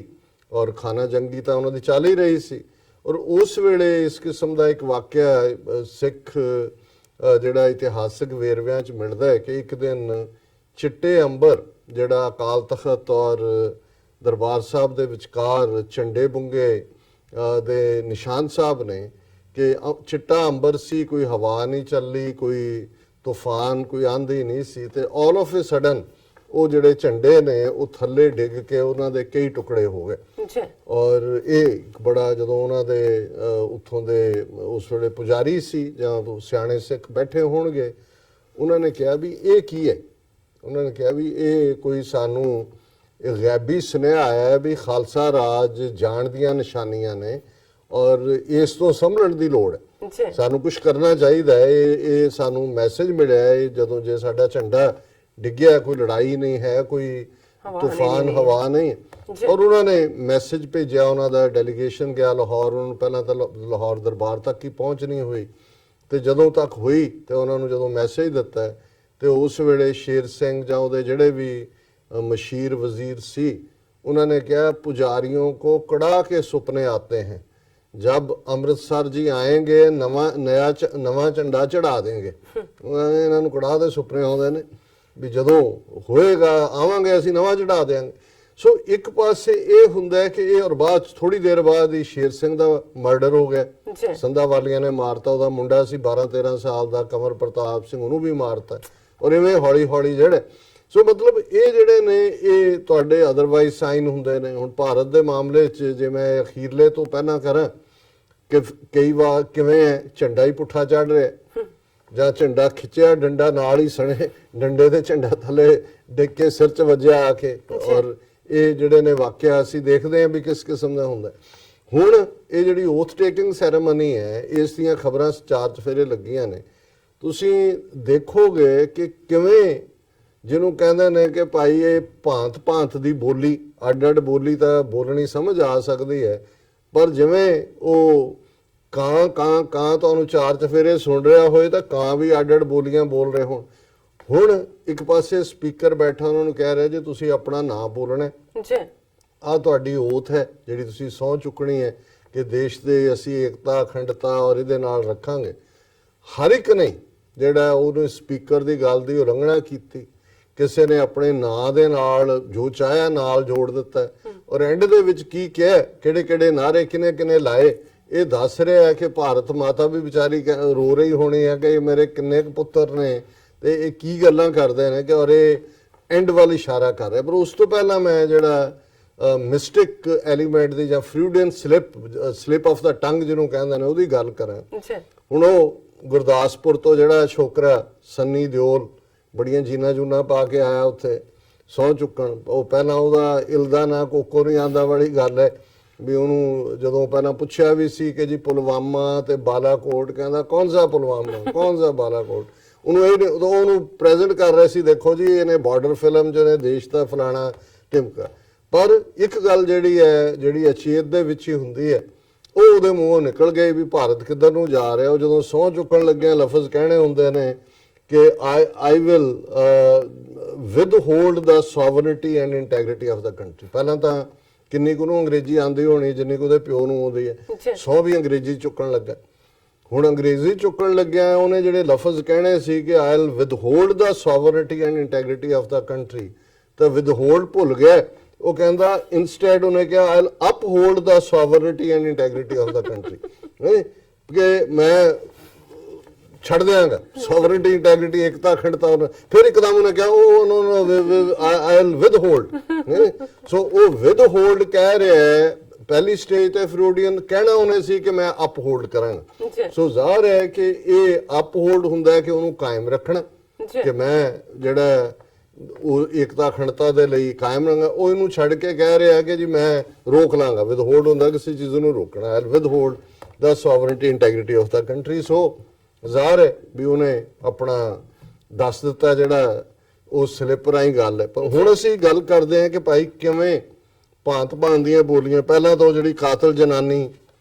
ਔਰ ਖਾਨਾ ਜੰਗੀ ਤਾਂ ਉਹਨਾਂ ਦੀ ਚੱਲ ਹੀ ਰਹੀ ਸੀ, ਔਰ ਉਸ ਵੇਲੇ ਇਸ ਕਿਸਮ ਦਾ ਇੱਕ ਵਾਕਿਆ ਸਿੱਖ ਜਿਹੜਾ ਇਤਿਹਾਸਕ ਵੇਰਵਿਆਂ 'ਚ ਮਿਲਦਾ ਹੈ ਕਿ ਇੱਕ ਦਿਨ ਚਿੱਟੇ ਅੰਬਰ ਜਿਹੜਾ ਅਕਾਲ ਤਖਤ ਔਰ ਦਰਬਾਰ ਸਾਹਿਬ ਦੇ ਵਿਚਕਾਰ ਝੰਡੇ ਬੁੰਗੇ ਦੇ ਨਿਸ਼ਾਨ ਸਾਹਿਬ ਨੇ, ਕਿ ਚਿੱਟਾ ਅੰਬਰ ਸੀ, ਕੋਈ ਹਵਾ ਨਹੀਂ ਚੱਲੀ, ਕੋਈ ਤੂਫਾਨ, ਕੋਈ ਆਂਧੀ ਨਹੀਂ ਸੀ, ਤੇ ਆਲ ਆਫ ਏ ਸਡਨ ਉਹ ਜਿਹੜੇ ਝੰਡੇ ਨੇ ਉਹ ਥੱਲੇ ਡਿੱਗ ਕੇ ਉਹਨਾਂ ਦੇ ਕਈ ਟੁਕੜੇ ਹੋ ਗਏ। ਔਰ ਇਹ ਬੜਾ, ਜਦੋਂ ਉਹਨਾਂ ਦੇ ਉੱਥੋਂ ਦੇ ਉਸ ਵੇਲੇ ਪੁਜਾਰੀ ਸੀ ਜਾਂ ਸਿਆਣੇ ਸਿੱਖ ਬੈਠੇ ਹੋਣਗੇ, ਉਹਨਾਂ ਨੇ ਕਿਹਾ ਵੀ ਇਹ ਕੀ ਹੈ। ਉਹਨਾਂ ਨੇ ਕਿਹਾ ਵੀ ਇਹ ਕੋਈ ਸਾਨੂੰ ਗੈਬੀ ਸੁਨੇਹਾ ਆਇਆ ਵੀ ਖਾਲਸਾ ਰਾਜ ਜਾਣ ਦੀਆਂ ਨਿਸ਼ਾਨੀਆਂ ਨੇ ਔਰ ਇਸ ਤੋਂ ਸੰਭਲਣ ਦੀ ਲੋੜ ਹੈ, ਸਾਨੂੰ ਕੁਝ ਕਰਨਾ ਚਾਹੀਦਾ ਹੈ। ਇਹ ਸਾਨੂੰ ਮੈਸੇਜ ਮਿਲਿਆ ਹੈ, ਜਦੋਂ ਜੇ ਸਾਡਾ ਝੰਡਾ ਡਿੱਗਿਆ, ਕੋਈ ਲੜਾਈ ਨਹੀਂ ਹੈ, ਕੋਈ ਤੂਫਾਨ ਹਵਾ ਨਹੀਂ। ਔਰ ਉਹਨਾਂ ਨੇ ਮੈਸੇਜ ਭੇਜਿਆ, ਉਹਨਾਂ ਦਾ ਡੈਲੀਗੇਸ਼ਨ ਗਿਆ ਲਾਹੌਰ। ਉਹਨਾਂ ਨੂੰ ਪਹਿਲਾਂ ਤਾਂ ਲਾਹੌਰ ਦਰਬਾਰ ਤੱਕ ਹੀ ਪਹੁੰਚ ਨਹੀਂ ਹੋਈ, ਤੇ ਜਦੋਂ ਤੱਕ ਹੋਈ ਤੇ ਉਹਨਾਂ ਨੂੰ ਜਦੋਂ ਮੈਸੇਜ ਦਿੱਤਾ ਤੇ ਉਸ ਵੇਲੇ ਸ਼ੇਰ ਸਿੰਘ ਜਾਂ ਉਹਦੇ ਜਿਹੜੇ ਵੀ ਮਸ਼ੀਰ ਵਜ਼ੀਰ ਸੀ, ਉਹਨਾਂ ਨੇ ਕਿਹਾ ਪੁਜਾਰੀਆਂ ਕੋ ਕੜਾ ਕੇ ਸੁਪਨੇ ਆਤੇ हैं, जब अमृतसर जी आएंगे नवा झंडा चढ़ा देंगे। ਇਹਨਾਂ ਨੂੰ ਕੜਾ ਦੇ ਸੁਪਨੇ ਆਉਂਦੇ ਨੇ ਵੀ ਜਦੋਂ ਹੋਏਗਾ ਆਵਾਂਗੇ ਅਸੀਂ ਨਵਾਂ ਚੜਾ ਦੇਾਂਗੇ। ਸੋ ਇੱਕ ਪਾਸੇ ਇਹ ਹੁੰਦਾ ਹੈ ਕਿ ਇਹ, ਔਰ ਬਾਅਦ ਥੋੜੀ ਦੇਰ ਬਾਅਦ ਹੀ ਸ਼ੇਰ ਸਿੰਘ ਦਾ ਮਰਡਰ ਹੋ ਗਿਆ, ਸੰਧਾ ਵਾਲੀਆਂ ਨੇ ਮਾਰਤਾ। ਉਹਦਾ ਮੁੰਡਾ ਸੀ 12-13 ਸਾਲ ਦਾ ਕੰਵਰ ਪ੍ਰਤਾਪ ਸਿੰਘ, ਉਹਨੂੰ ਵੀ ਮਾਰਤਾ। ਔਰ ਇਵੇਂ ਹੌਲੀ ਹੌਲੀ ਜਿਹੜੇ, ਸੋ ਮਤਲਬ ਇਹ ਜਿਹੜੇ ਨੇ ਇਹ ਤੁਹਾਡੇ ਅਦਰਵਾਈਜ਼ ਸਾਈਨ ਹੁੰਦੇ ਨੇ। ਹੁਣ ਭਾਰਤ ਦੇ ਮਾਮਲੇ 'ਚ ਜੇ ਮੈਂ ਅਖੀਰਲੇ ਤੋਂ ਪਹਿਲਾਂ ਕਰਾਂ ਕਿ ਕਈ ਵਾਰ ਕਿਵੇਂ ਝੰਡਾ ਹੀ ਪੁੱਠਾ ਚੜ ਰਿਹਾ, ਜਾਂ ਝੰਡਾ ਖਿੱਚਿਆ ਡੰਡਾ ਨਾਲ ਹੀ ਸਣੇ ਡੰਡੇ ਦੇ ਝੰਡਾ ਥੱਲੇ ਡਿੱਗ ਕੇ ਸਿਰ 'ਚ ਵੱਜਿਆ ਆ ਕੇ। ਔਰ ਇਹ ਜਿਹੜੇ ਨੇ ਵਾਕਿਆ ਅਸੀਂ ਦੇਖਦੇ ਹਾਂ ਵੀ ਕਿਸ ਕਿਸਮ ਦਾ ਹੁੰਦਾ। ਹੁਣ ਇਹ ਜਿਹੜੀ ਓਥ ਟੇਕਿੰਗ ਸੈਰੇਮਨੀ ਹੈ, ਇਸ ਦੀਆਂ ਖਬਰਾਂ 4 ਚਫੇਰੇ ਲੱਗੀਆਂ ਨੇ। ਤੁਸੀਂ ਦੇਖੋਗੇ ਕਿ ਕਿਵੇਂ, ਜਿਹਨੂੰ ਕਹਿੰਦੇ ਨੇ ਕਿ ਭਾਈ ਇਹ ਭਾਂਤ ਭਾਂਤ ਦੀ ਬੋਲੀ, ਅੱਡ ਅੱਡ ਬੋਲੀ ਤਾਂ ਬੋਲਣੀ ਸਮਝ ਆ ਸਕਦੀ ਹੈ, ਪਰ ਜਿਵੇਂ ਉਹ ਕਾਂ ਕਾਂ ਕਾਂ ਤੁਹਾਨੂੰ 4 ਚਫੇਰੇ ਸੁਣ ਰਿਹਾ ਹੋਏ ਤਾਂ ਕਾਂ ਵੀ ਅੱਡ ਅੱਡ ਬੋਲੀਆਂ ਬੋਲ ਰਹੇ ਹੋਣ। ਹੁਣ ਇੱਕ ਪਾਸੇ ਸਪੀਕਰ ਬੈਠਾ ਉਹਨਾਂ ਨੂੰ ਕਹਿ ਰਿਹਾ ਜੇ ਤੁਸੀਂ ਆਪਣਾ ਨਾਂ ਬੋਲਣਾ, ਆਹ ਤੁਹਾਡੀ ਓਥ ਹੈ ਜਿਹੜੀ ਤੁਸੀਂ ਸਹੁੰ ਚੁੱਕਣੀ ਹੈ ਕਿ ਦੇਸ਼ ਦੇ ਅਸੀਂ ਏਕਤਾ ਅਖੰਡਤਾ ਔਰ ਇਹਦੇ ਨਾਲ ਰੱਖਾਂਗੇ। ਹਰ ਇੱਕ ਨੇ ਜਿਹੜਾ ਉਹਨੂੰ ਸਪੀਕਰ ਦੀ ਗੱਲ ਦੀ ਉਲੰਘਣਾ ਕੀਤੀ, ਕਿਸੇ ਨੇ ਆਪਣੇ ਨਾਂ ਦੇ ਨਾਲ ਜੋ ਚਾਹਿਆ ਨਾਲ ਜੋੜ ਦਿੱਤਾ। ਔਰ ਐਂਡ ਦੇ ਵਿੱਚ ਕੀ ਕਿਹਾ, ਕਿਹੜੇ ਕਿਹੜੇ ਨਾਰੇ ਕਿਨੇ ਕਿਨੇ ਲਾਏ, ਇਹ ਦੱਸ ਰਿਹਾ ਹੈ ਕਿ ਭਾਰਤ ਮਾਤਾ ਵੀ ਵਿਚਾਰੀ ਰੋ ਰਹੀ ਹੋਣੀ ਹੈ ਕਿ ਮੇਰੇ ਕਿੰਨੇ ਕੁ ਪੁੱਤਰ ਨੇ ਤੇ ਇਹ ਕੀ ਗੱਲਾਂ ਕਰਦੇ ਨੇ, ਕਿ ਔਰ ਇਹ ਐਂਡ ਵੱਲ ਇਸ਼ਾਰਾ ਕਰ ਰਿਹਾ। ਪਰ ਉਸ ਤੋਂ ਪਹਿਲਾਂ ਮੈਂ ਜਿਹੜਾ ਮਿਸਟਿਕ ਐਲੀਮੈਂਟ ਦੀ ਜਾਂ ਫਰੂਡੀਅਨ ਸਲਿਪ ਆਫ ਦਾ ਟੰਗ ਜਿਹਨੂੰ ਕਹਿੰਦੇ ਨੇ ਉਹਦੀ ਗੱਲ ਕਰਾਂ। ਹੁਣ ਉਹ ਗੁਰਦਾਸਪੁਰ ਤੋਂ ਜਿਹੜਾ ਛੋਕਰਾ ਸੰਨੀ ਦਿਓਲ ਬੜੀਆਂ ਜੀਨਾ ਜੂਨਾ ਪਾ ਕੇ ਆਇਆ ਉੱਥੇ ਸਹੁੰ ਚੁੱਕਣ, ਉਹ ਪਹਿਲਾਂ ਉਹਦਾ ਇਲਦਾ ਨਾ ਕੋਕੋ ਨਹੀਂ ਆਉਂਦਾ ਵਾਲੀ ਗੱਲ ਹੈ ਵੀ ਉਹਨੂੰ ਜਦੋਂ ਪਹਿਲਾਂ ਪੁੱਛਿਆ ਵੀ ਸੀ ਕਿ ਜੀ ਪੁਲਵਾਮਾ ਤੇ ਬਾਲਾਕੋਟ, ਕਹਿੰਦਾ ਕੌਣ ਸਾ ਪੁਲਵਾਮਾ ਕੌਣ ਸਾ ਬਾਲਾਕੋਟ। ਉਹਨੂੰ ਪ੍ਰੈਜ਼ੈਂਟ ਕਰ ਰਹੇ ਸੀ, ਦੇਖੋ ਜੀ ਇਹਨੇ ਬਾਰਡਰ ਫਿਲਮ ਜਿਹਨੇ ਦੇਸ਼ ਦਾ ਫਲਾਣਾ ਟਿਮਕਾ। ਪਰ ਇੱਕ ਗੱਲ ਜਿਹੜੀ ਹੈ, ਜਿਹੜੀ ਅਚੇਤ ਦੇ ਵਿੱਚ ਹੀ ਹੁੰਦੀ ਹੈ, ਉਹ ਉਹਦੇ ਮੂੰਹੋਂ ਨਿਕਲ ਗਈ ਵੀ ਭਾਰਤ ਕਿੱਧਰ ਨੂੰ ਜਾ ਰਿਹਾ। ਉਹ ਜਦੋਂ ਸਹੁੰ ਚੁੱਕਣ ਲੱਗਿਆ ਲਫ਼ਜ਼ ਕਹਿਣੇ ਹੁੰਦੇ ਨੇ ਕਿ I will withhold the sovereignty and integrity of the country। ਪਹਿਲਾਂ ਤਾਂ ਕਿੰਨੀ ਕੁ ਨੂੰ ਅੰਗਰੇਜ਼ੀ ਆਉਂਦੀ ਹੋਣੀ ਜਿੰਨੀ ਕੁ ਉਹਦੇ ਪਿਓ ਨੂੰ ਆਉਂਦੀ ਹੈ। ਜੀ। 100 ਵੀ ਅੰਗਰੇਜ਼ੀ ਚੁੱਕਣ ਲੱਗਾ। ਹੁਣ ਅੰਗਰੇਜ਼ੀ ਚੁੱਕਣ ਲੱਗਿਆ ਉਹਨੇ ਜਿਹੜੇ ਲਫ਼ਜ਼ ਕਹਿਣੇ ਸੀ ਕਿ I will withhold the sovereignty and integrity of the country, ਤਾਂ ਵਿਦਹੋਲਡ ਭੁੱਲ ਗਿਆ। ਉਹ ਕਹਿੰਦਾ ਇਨਸਟੈਡ ਉਹਨੇ ਕਿਹਾ I will uphold the sovereignty and integrity of the country, ਕਿ ਮੈਂ ਛੱਡ ਦਿਆਂਗਾ ਸੋਵਰਨਿਟੀ ਇੰਟੈਗ੍ਰਿਟੀ ਏਕਤਾ ਅਖੰਡਤਾ। ਫਿਰ ਇੱਕਦਮ ਉਹਨੇ ਕਿਹਾ ਉਹ ਆਈ ਵਿਲ ਵਿਦਹੋਲਡ। ਸੋ ਉਹ ਵਿਦਹੋਲਡ ਕਹਿ ਰਿਹਾ ਹੈ ਪਹਿਲੀ ਸਟੇਜ ਤੇ ਫਰੂਡੀਅਨ, ਕਹਿਣਾ ਉਹਨੇ ਸੀ ਕਿ ਮੈਂ ਅਪਹੋਲਡ ਕਰਾਂਗਾ। ਸੋ ਜ਼ਾਹਰ ਹੈ ਕਿ ਇਹ ਅਪਹੋਲਡ ਹੁੰਦਾ ਹੈ ਕਿ ਉਹਨੂੰ ਕਾਇਮ ਰੱਖਣਾ, ਕਿ ਮੈਂ ਜਿਹੜਾ ਉਹ ਏਕਤਾ ਅਖੰਡਤਾ ਦੇ ਲਈ ਕਾਇਮ ਰਹਾਂਗਾ। ਉਹ ਇਹਨੂੰ ਛੱਡ ਕੇ ਕਹਿ ਰਿਹਾ ਕਿ ਜੀ ਮੈਂ ਰੋਕ ਲਾਂਗਾ। ਵਿਦਹੋਲਡ ਹੁੰਦਾ ਕਿਸੇ ਚੀਜ਼ ਨੂੰ ਰੋਕਣਾ, I will withhold the sovereignty integrity of the country. So ਜ਼ਾਹਰ ਹੈ ਵੀ ਉਹਨੇ ਆਪਣਾ ਦੱਸ ਦਿੱਤਾ ਜਿਹੜਾ ਉਹ ਸਲਿੱਪ ਰਾਹੀਂ ਗੱਲ ਹੈ। ਪਰ ਹੁਣ ਅਸੀਂ ਗੱਲ ਕਰਦੇ ਹਾਂ ਕਿ ਭਾਈ ਕਿਵੇਂ ਭਾਂਤ ਭਾਂਤ ਦੀਆਂ ਬੋਲੀਆਂ। ਪਹਿਲਾਂ ਤੋਂ ਜਿਹੜੀ ਕਾਤਲ ਜਨਾਨੀ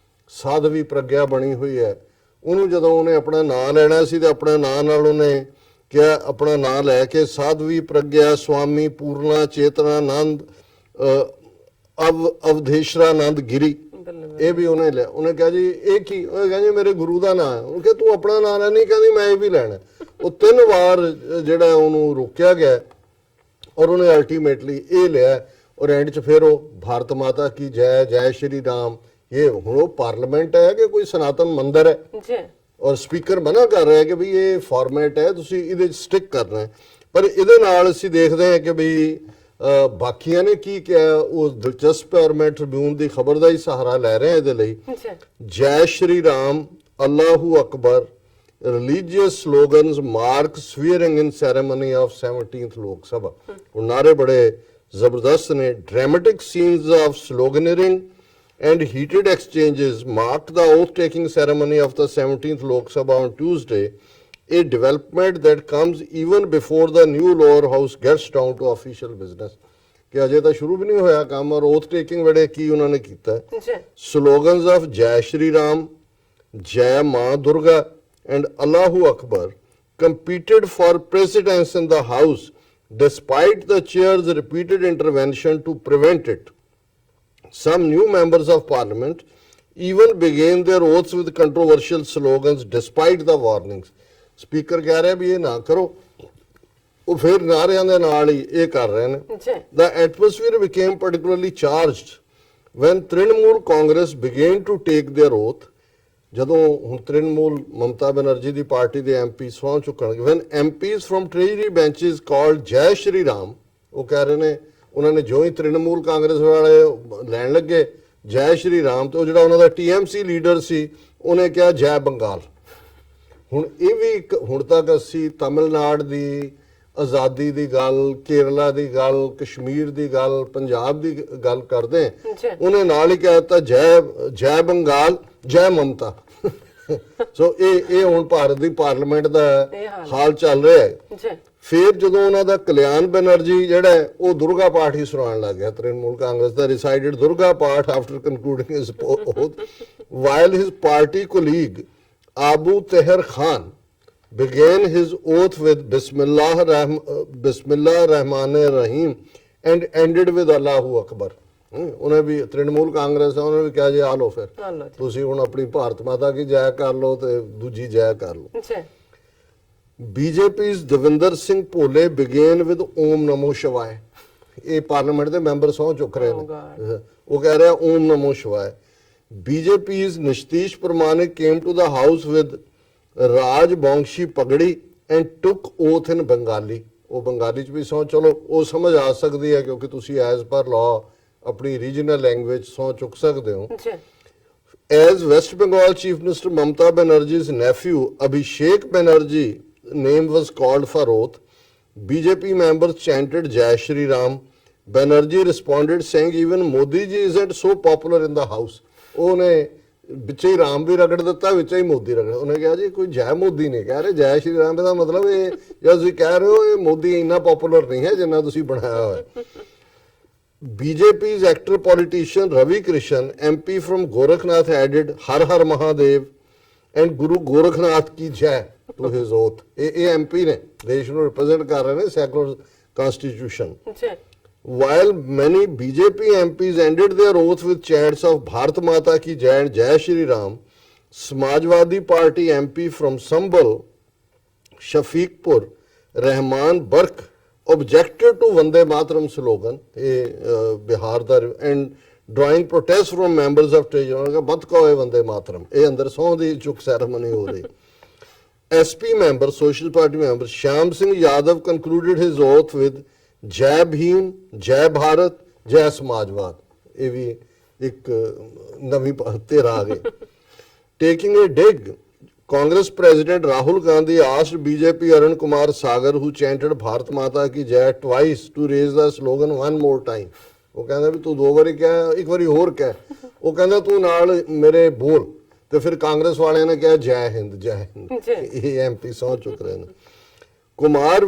ਸਾਧਵੀ ਪ੍ਰਗਿਆ ਬਣੀ ਹੋਈ ਹੈ, ਉਹਨੂੰ ਜਦੋਂ ਉਹਨੇ ਆਪਣਾ ਨਾਂ ਲੈਣਾ ਸੀ ਤੇ ਆਪਣੇ ਨਾਂ ਨਾਲ ਉਹਨੇ ਕਿਹਾ, ਆਪਣਾ ਨਾਂ ਲੈ ਕੇ ਸਾਧਵੀ ਪ੍ਰਗਿਆ ਸਵਾਮੀ ਪੂਰਨਾ ਚੇਤਨਾਨੰਦ ਅਵਧੇਸ਼ਰਾਨੰਦ ਗਿਰੀ, ਇਹ ਵੀ ਉਹਨੇ ਲਿਆ। ਉਹਨੇ ਕਿਹਾ ਜੀ ਇਹ ਕੀ? ਉਹ ਕਹਿੰਦਾ ਜੀ ਮੇਰੇ ਗੁਰੂ ਦਾ ਨਾਂ ਹੈ। ਉਹ ਕਿਹਾ ਤੂੰ ਆਪਣਾ ਨਾਂ ਲੈ, ਨਹੀਂ ਕਹਿੰਦੀ ਮੈਂ ਇਹ ਵੀ ਲੈਣਾ। ਉਹ 3 ਵਾਰ ਜਿਹੜਾ ਉਹਨੂੰ ਰੋਕਿਆ ਗਿਆ ਔਰ ਉਹਨੇ ਅਲਟੀਮੇਟਲੀ ਇਹ ਲਿਆ। ਔਰ ਐਂਡ 'ਚ ਫਿਰ ਉਹ ਭਾਰਤ ਮਾਤਾ ਕੀ ਜੈ, ਜੈ ਸ਼੍ਰੀ ਰਾਮ। ਇਹ ਹੁਣ ਉਹ ਪਾਰਲੀਮੈਂਟ ਹੈ ਕਿ ਕੋਈ ਸਨਾਤਨ ਮੰਦਿਰ ਹੈ ਜੀ, ਔਰ ਸਪੀਕਰ ਮਨਾ ਕਰ ਰਿਹਾ ਕਿ ਵੀ ਇਹ ਫਾਰਮੈਟ ਹੈ, ਤੁਸੀਂ ਇਹਦੇ 'ਚ ਸਟਿਕ ਕਰਨਾ ਹੈ। ਪਰ ਇਹਦੇ ਨਾਲ ਅਸੀਂ ਦੇਖਦੇ ਹਾਂ ਕਿ ਵੀ ਬਾਕੀਆਂ ਨੇ ਕੀ ਕਿਹਾ, ਉਹ ਦਿਲਚਸਪ ਹੈ। ਔਰ ਮੈਂ ਟ੍ਰਿਬਿਊਨ ਦੀ ਖਬਰ ਦਾ ਹੀ ਸਹਾਰਾ ਲੈ ਰਿਹਾ ਇਹਦੇ ਲਈ। ਜੈ ਸ਼੍ਰੀ ਰਾਮ, ਅੱਲਾਹੂ ਅਕਬਰ, religious slogans mark swearing in ceremony of 17th Lok Sabha. ਉਹ ਨਾਰੇ ਬੜੇ ਜ਼ਬਰਦਸਤ ਨੇ। Dramatic scenes of sloganeering and heated exchanges marked the oath-taking ceremony of the 17th Lok Sabha on Tuesday, a development that comes even before the new lower house gets down to official business. कि अजे तो शुरू भी नहीं होया काम और oath taking वेड़े की उन्होंने कीता है। Slogans of Jai Shri Ram, Jai Maa Durga and Allahu Akbar competed for precedence in the house despite the chair's repeated intervention to prevent it. Some new members of parliament even began their oaths with controversial slogans despite the warnings. Speaker कह रहे भी ये ना करो, वो फिर नारियां दे नाल ही ये कर रहे हैं। The atmosphere became particularly charged when Trinamool Congress began to take their oath. ਜਦੋਂ ਹੁਣ ਤ੍ਰਿਣਮੂਲ ਮਮਤਾ ਬੈਨਰਜੀ ਦੀ ਪਾਰਟੀ ਦੇ ਐਮਪੀ ਸਹੁੰ ਚੁੱਕਣਗੇ, when MPs from treasury benches called ਜੈ ਸ਼੍ਰੀ ਰਾਮ, ਉਹ ਕਹਿ ਰਹੇ ਨੇ ਉਹਨਾਂ ਨੇ ਜੋ ਹੀ ਤ੍ਰਿਣਮੂਲ ਕਾਂਗਰਸ ਵਾਲੇ ਲੈਣ ਲੱਗੇ ਜੈ ਸ਼੍ਰੀ ਰਾਮ, ਤੇ ਉਹ ਜਿਹੜਾ ਉਹਨਾਂ ਦਾ TMC ਲੀਡਰ ਸੀ ਉਹਨੇ ਕਿਹਾ ਜੈ ਬੰਗਾਲ। ਹੁਣ ਇਹ ਵੀ ਇੱਕ, ਹੁਣ ਤੱਕ ਅਸੀਂ ਤਮਿਲਨਾਡੂ ਦੀ ਆਜ਼ਾਦੀ ਦੀ ਗੱਲ, ਕੇਰਲਾ ਦੀ ਗੱਲ, ਕਸ਼ਮੀਰ ਦੀ ਗੱਲ, ਪੰਜਾਬ ਦੀ ਗੱਲ ਕਰਦੇ ਹਾਂ, ਉਹਨੇ ਨਾਲ ਹੀ ਕਹਿ ਦਿੱਤਾ ਜੈ ਬੰਗਾਲ, ਜੈ ਮਮਤਾ। ਸੋ ਇਹ ਹੁਣ ਭਾਰਤ ਦੀ ਪਾਰਲੀਮੈਂਟ ਦਾ ਹਾਲ ਚੱਲ ਰਿਹਾ ਹੈ। ਫਿਰ ਜਦੋਂ ਉਹਨਾਂ ਦਾ ਕਲਿਆਣ ਬੈਨਰਜੀ ਜਿਹੜਾ ਉਹ ਦੁਰਗਾ ਪਾਠ ਹੀ ਸੁਣਾਉਣ ਲੱਗ ਗਿਆ, ਤ੍ਰਿਣਮੂਲ ਕਾਂਗਰਸ ਦਾ ਰਿਸਾਈਡਡ ਦੁਰਗਾ ਪਾਠ after concluding his oath, while his party colleague Abu Tahir Khan began his oath with Bismillah Rahman Rahim and ended with Allahu Akbar. ਉਹਨੇ ਵੀ ਤ੍ਰਿਣਮੂਲ ਕਾਂਗਰਸ ਹੈ, ਉਹਨੇ ਵੀ ਕਿਹਾ ਜੀ ਆ ਲਓ ਫਿਰ ਤੁਸੀਂ ਹੁਣ ਆਪਣੀ ਭਾਰਤ ਮਾਤਾ ਕੀ ਜੈ ਕਰ ਲਓ ਤੇ ਦੂਜੀ ਜੈ ਕਰ ਲਓ। BJP's Davinder Singh Bhole began with Om ਨਮੋ ਸ਼ਿਵਾਏ। ਇਹ ਪਾਰਲੀਮੈਂਟ ਦੇ ਮੈਂਬਰ ਸਹੁੰ ਚੁੱਕ ਰਹੇ ਨੇ, ਉਹ ਕਹਿ ਰਿਹਾ ਓਮ ਨਮੋ ਸ਼ਿਵਾਏ। BJP's ਨਿਸ਼ਤੀਸ਼ ਪ੍ਰਮਾਣਿਕ came to the house with ਰਾਜ ਬੌਂਗਸ਼ੀ ਪਗੜੀ and took oath in Bengali. ਉਹ ਬੰਗਾਲੀ ਚ ਵੀ ਸਹੁੰ, ਚਲੋ ਉਹ ਸਮਝ ਆ ਸਕਦੀ ਹੈ ਕਿਉਂਕਿ ਤੁਸੀਂ ਐਜ਼ ਪਰ ਲਾਅ ਆਪਣੀ ਰੀਜਨਲ ਲੈਂਗੁਏਜ ਸਹੁੰ ਚੁੱਕ ਸਕਦੇ ਹੋ। As West Bengal Chief Minister Mamata Banerjee's nephew Abhishek Banerjee name was called for oath, BJP members chanted Jai Shri Ram. Banerjee responded saying even Modi ji isn't so popular in the house. ਉਹਨੇ ਵਿੱਚ ਹੀ ਰਾਮ ਵੀ ਰਗੜ ਦਿੱਤਾ, ਵਿੱਚ ਹੀ ਮੋਦੀ ਰਗੜ। ਉਹਨੇ ਕਿਹਾ ਜੀ ਕੋਈ ਜੈ ਮੋਦੀ ਨਹੀਂ ਕਹਿ ਰਹੇ, ਜੈ ਸ਼੍ਰੀ ਰਾਮ ਦਾ ਮਤਲਬ ਇਹ ਜੋ ਤੁਸੀਂ ਕਹਿ ਰਹੇ ਹੋ ਇਹ ਮੋਦੀ ਇੰਨਾ ਪਪੂਲਰ ਨਹੀਂ ਹੈ ਜਿੰਨਾ ਤੁਸੀਂ ਬਣਾਇਆ ਹੋਇਆ। BJP's actor politician Ravi Krishan, MP from Gorakhnath, added Har Har Mahadev and Guru Gorakhnath ki jai to his oath. ਇਹ MP ਨੇ ਦੇਸ਼ ਨੂੰ ਰਿਪਰੈਜ਼ੈਂਟ ਕਰ ਰਹੇ ਨੇ secular constitution. while many BJP MPs ended their oath with chants of Bharat Mata ki Jai and Jai Shri Ram, Samajwadi Party MP from Sambal, Shafiqpur, Rahman Bark objected to Vande Mataram slogan, Bihar da, and drawing protests from members of Treasury, "Mat kaho Vande Mataram." ਇਹ ਅੰਦਰ ਸਹੁੰ ਦੀ ਚੁੱਕ ceremony ਹੋ ਰਹੀ। SP member, Social Party member Shyam Singh Yadav concluded his oath with Jai Bhim, Jai Bharat, Jai Samajwad. ਇਹ ਵੀ ਇੱਕ ਨਵੀਂ ਧਿਰ ਆ ਗਈ। Taking a dig, Congress President Rahul Gandhi asked BJP Arun Kumar Sagar, who chanted Bharat Mata ki Jai twice, to raise the slogan one more time. ਉਹ ਕਹਿੰਦਾ ਵੀ ਤੂੰ ਦੋ ਵਾਰੀ ਕਹਿ, ਇੱਕ ਵਾਰੀ ਹੋਰ ਕਹਿ। ਉਹ ਕਹਿੰਦਾ ਤੂੰ ਨਾਲ ਮੇਰੇ ਬੋਲ। ਤੇ ਫਿਰ ਕਾਂਗਰਸ ਵਾਲਿਆਂ ਨੇ ਕਿਹਾ ਜੈ ਹਿੰਦ, ਜੈ ਹਿੰਦ। ਇਹ MP ਸਹੁੰ ਚੁੱਕ ਰਹੇ ਨੇ। Kumar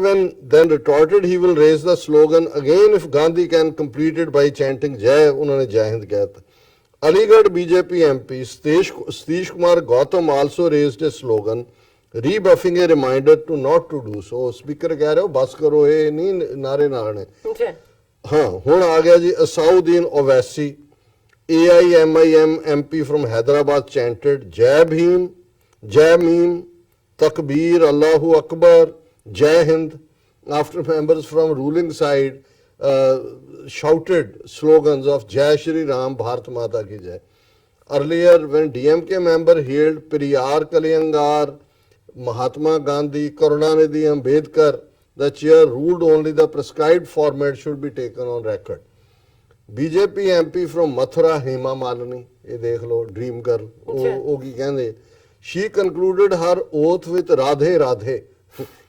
then retorted he will raise the slogan again if Gandhi can complete it by chanting Jai. उन्होंने जय हिंद कहा था। Aligarh BJP MP Satish Kumar Gautam also raised a slogan, rebuffing a reminder to not to do so. Speaker कह रहे हो बस करो, ये नहीं नारे नारने। हाँ, हुण आ गया जी Asaduddin Owaisi, AIMIM MP from Hyderabad chanted Jai Bhim, Jai Meem, Takbir, Allahu Akbar, Jai Hind, after members from ruling side shouted slogans of Jai Shri Ram, Bharat Mata ki Jai. Earlier, when DMK member hailed Periyar Kaliyangar, Mahatma Gandhi, Karunanidhi, Ambedkar, the chair ruled only the prescribed format should be taken on record. BJP MP from Mathura, Hema Malini, ये देख लो, dream girl, वो की कहंदे, she concluded her oath with Radhe Radhe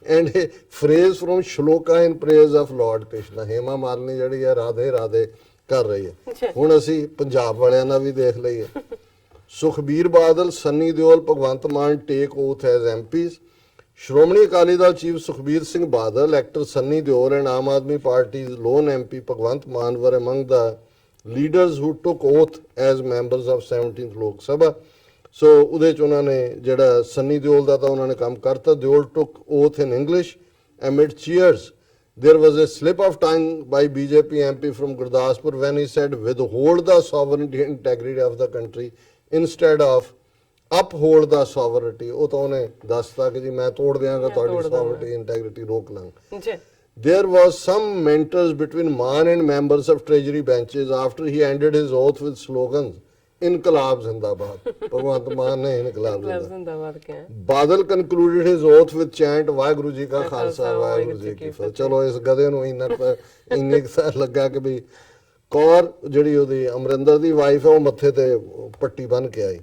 and a phrase from Shloka in praise of Lord Krishna. Hema Malini ਜਿਹੜੀ ਹੈ ਰਾਧੇ ਰਾਧੇ ਕਰ ਰਹੀ ਹੈ। ਹੁਣ ਅਸੀਂ ਪੰਜਾਬ ਵਾਲਿਆਂ ਨਾਲ ਵੀ ਦੇਖ ਲਈਏ। Sukhbir Badal, Sunny Deol, Bhagwant Mann take oath as MPs. Shromani Akali Dal Chief Sukhbir Singh Badal, actor Sunny Deol and Aam Aadmi Party's lone MP Bhagwant Mann were among the leaders who took oath as members of 17th Lok Sabha. So ਉਹਦੇ ਚ ਉਹਨਾਂ ਨੇ ਜਿਹੜਾ Sunny Deol ਦਾ ਤਾਂ ਉਹਨਾਂ ਨੇ ਕੰਮ ਕਰਤਾ। Deol took oath in English amid cheers. There was a slip of tongue by BJP MP from Gurdaspur when he said withhold the sovereignty and integrity of the country instead of uphold the sovereignty. ਉਹ ਤਾਂ ਉਹਨੇ ਦੱਸਤਾ ਕਿ ਜੀ ਮੈਂ ਤੋੜ ਦਿਆਂਗਾ ਤੁਹਾਡੀ sovereignty integrity ਰੋਕ ਲਾਂਗਾ। There was some mentors between Maan and members of treasury benches after he ended his oath with slogans ਇਨਕਲਾਬ ਜ਼ਿੰਦਾਬਾਦ। ਭਗਵੰਤ ਮਾਨ ਨੇ ਇਨਕਲਾਬ ਜ਼ਿੰਦਾਬਾਦ ਕਿਹਾ। Badal concluded his oath with chant Waheguru ji ਕਾ ਖਾਲਸਾ ਵਾਹਿਗੁਰੂ ਜੀ ਕੀ ਫਤਿਹ। ਚਲੋ ਇਸ ਗਧੇ ਨੂੰ ਇੰਨੇ ਸਾਲ ਲੱਗਾ ਕਿ ਵੀ ਕੌਰ ਜਿਹੜੀ ਉਹਦੀ ਅਮਰਿੰਦਰ ਦੀ ਵਾਈਫ ਹੈ ਉਹ ਮੱਥੇ ਤੇ ਪੱਟੀ ਬੰਨ ਕੇ ਆਈ।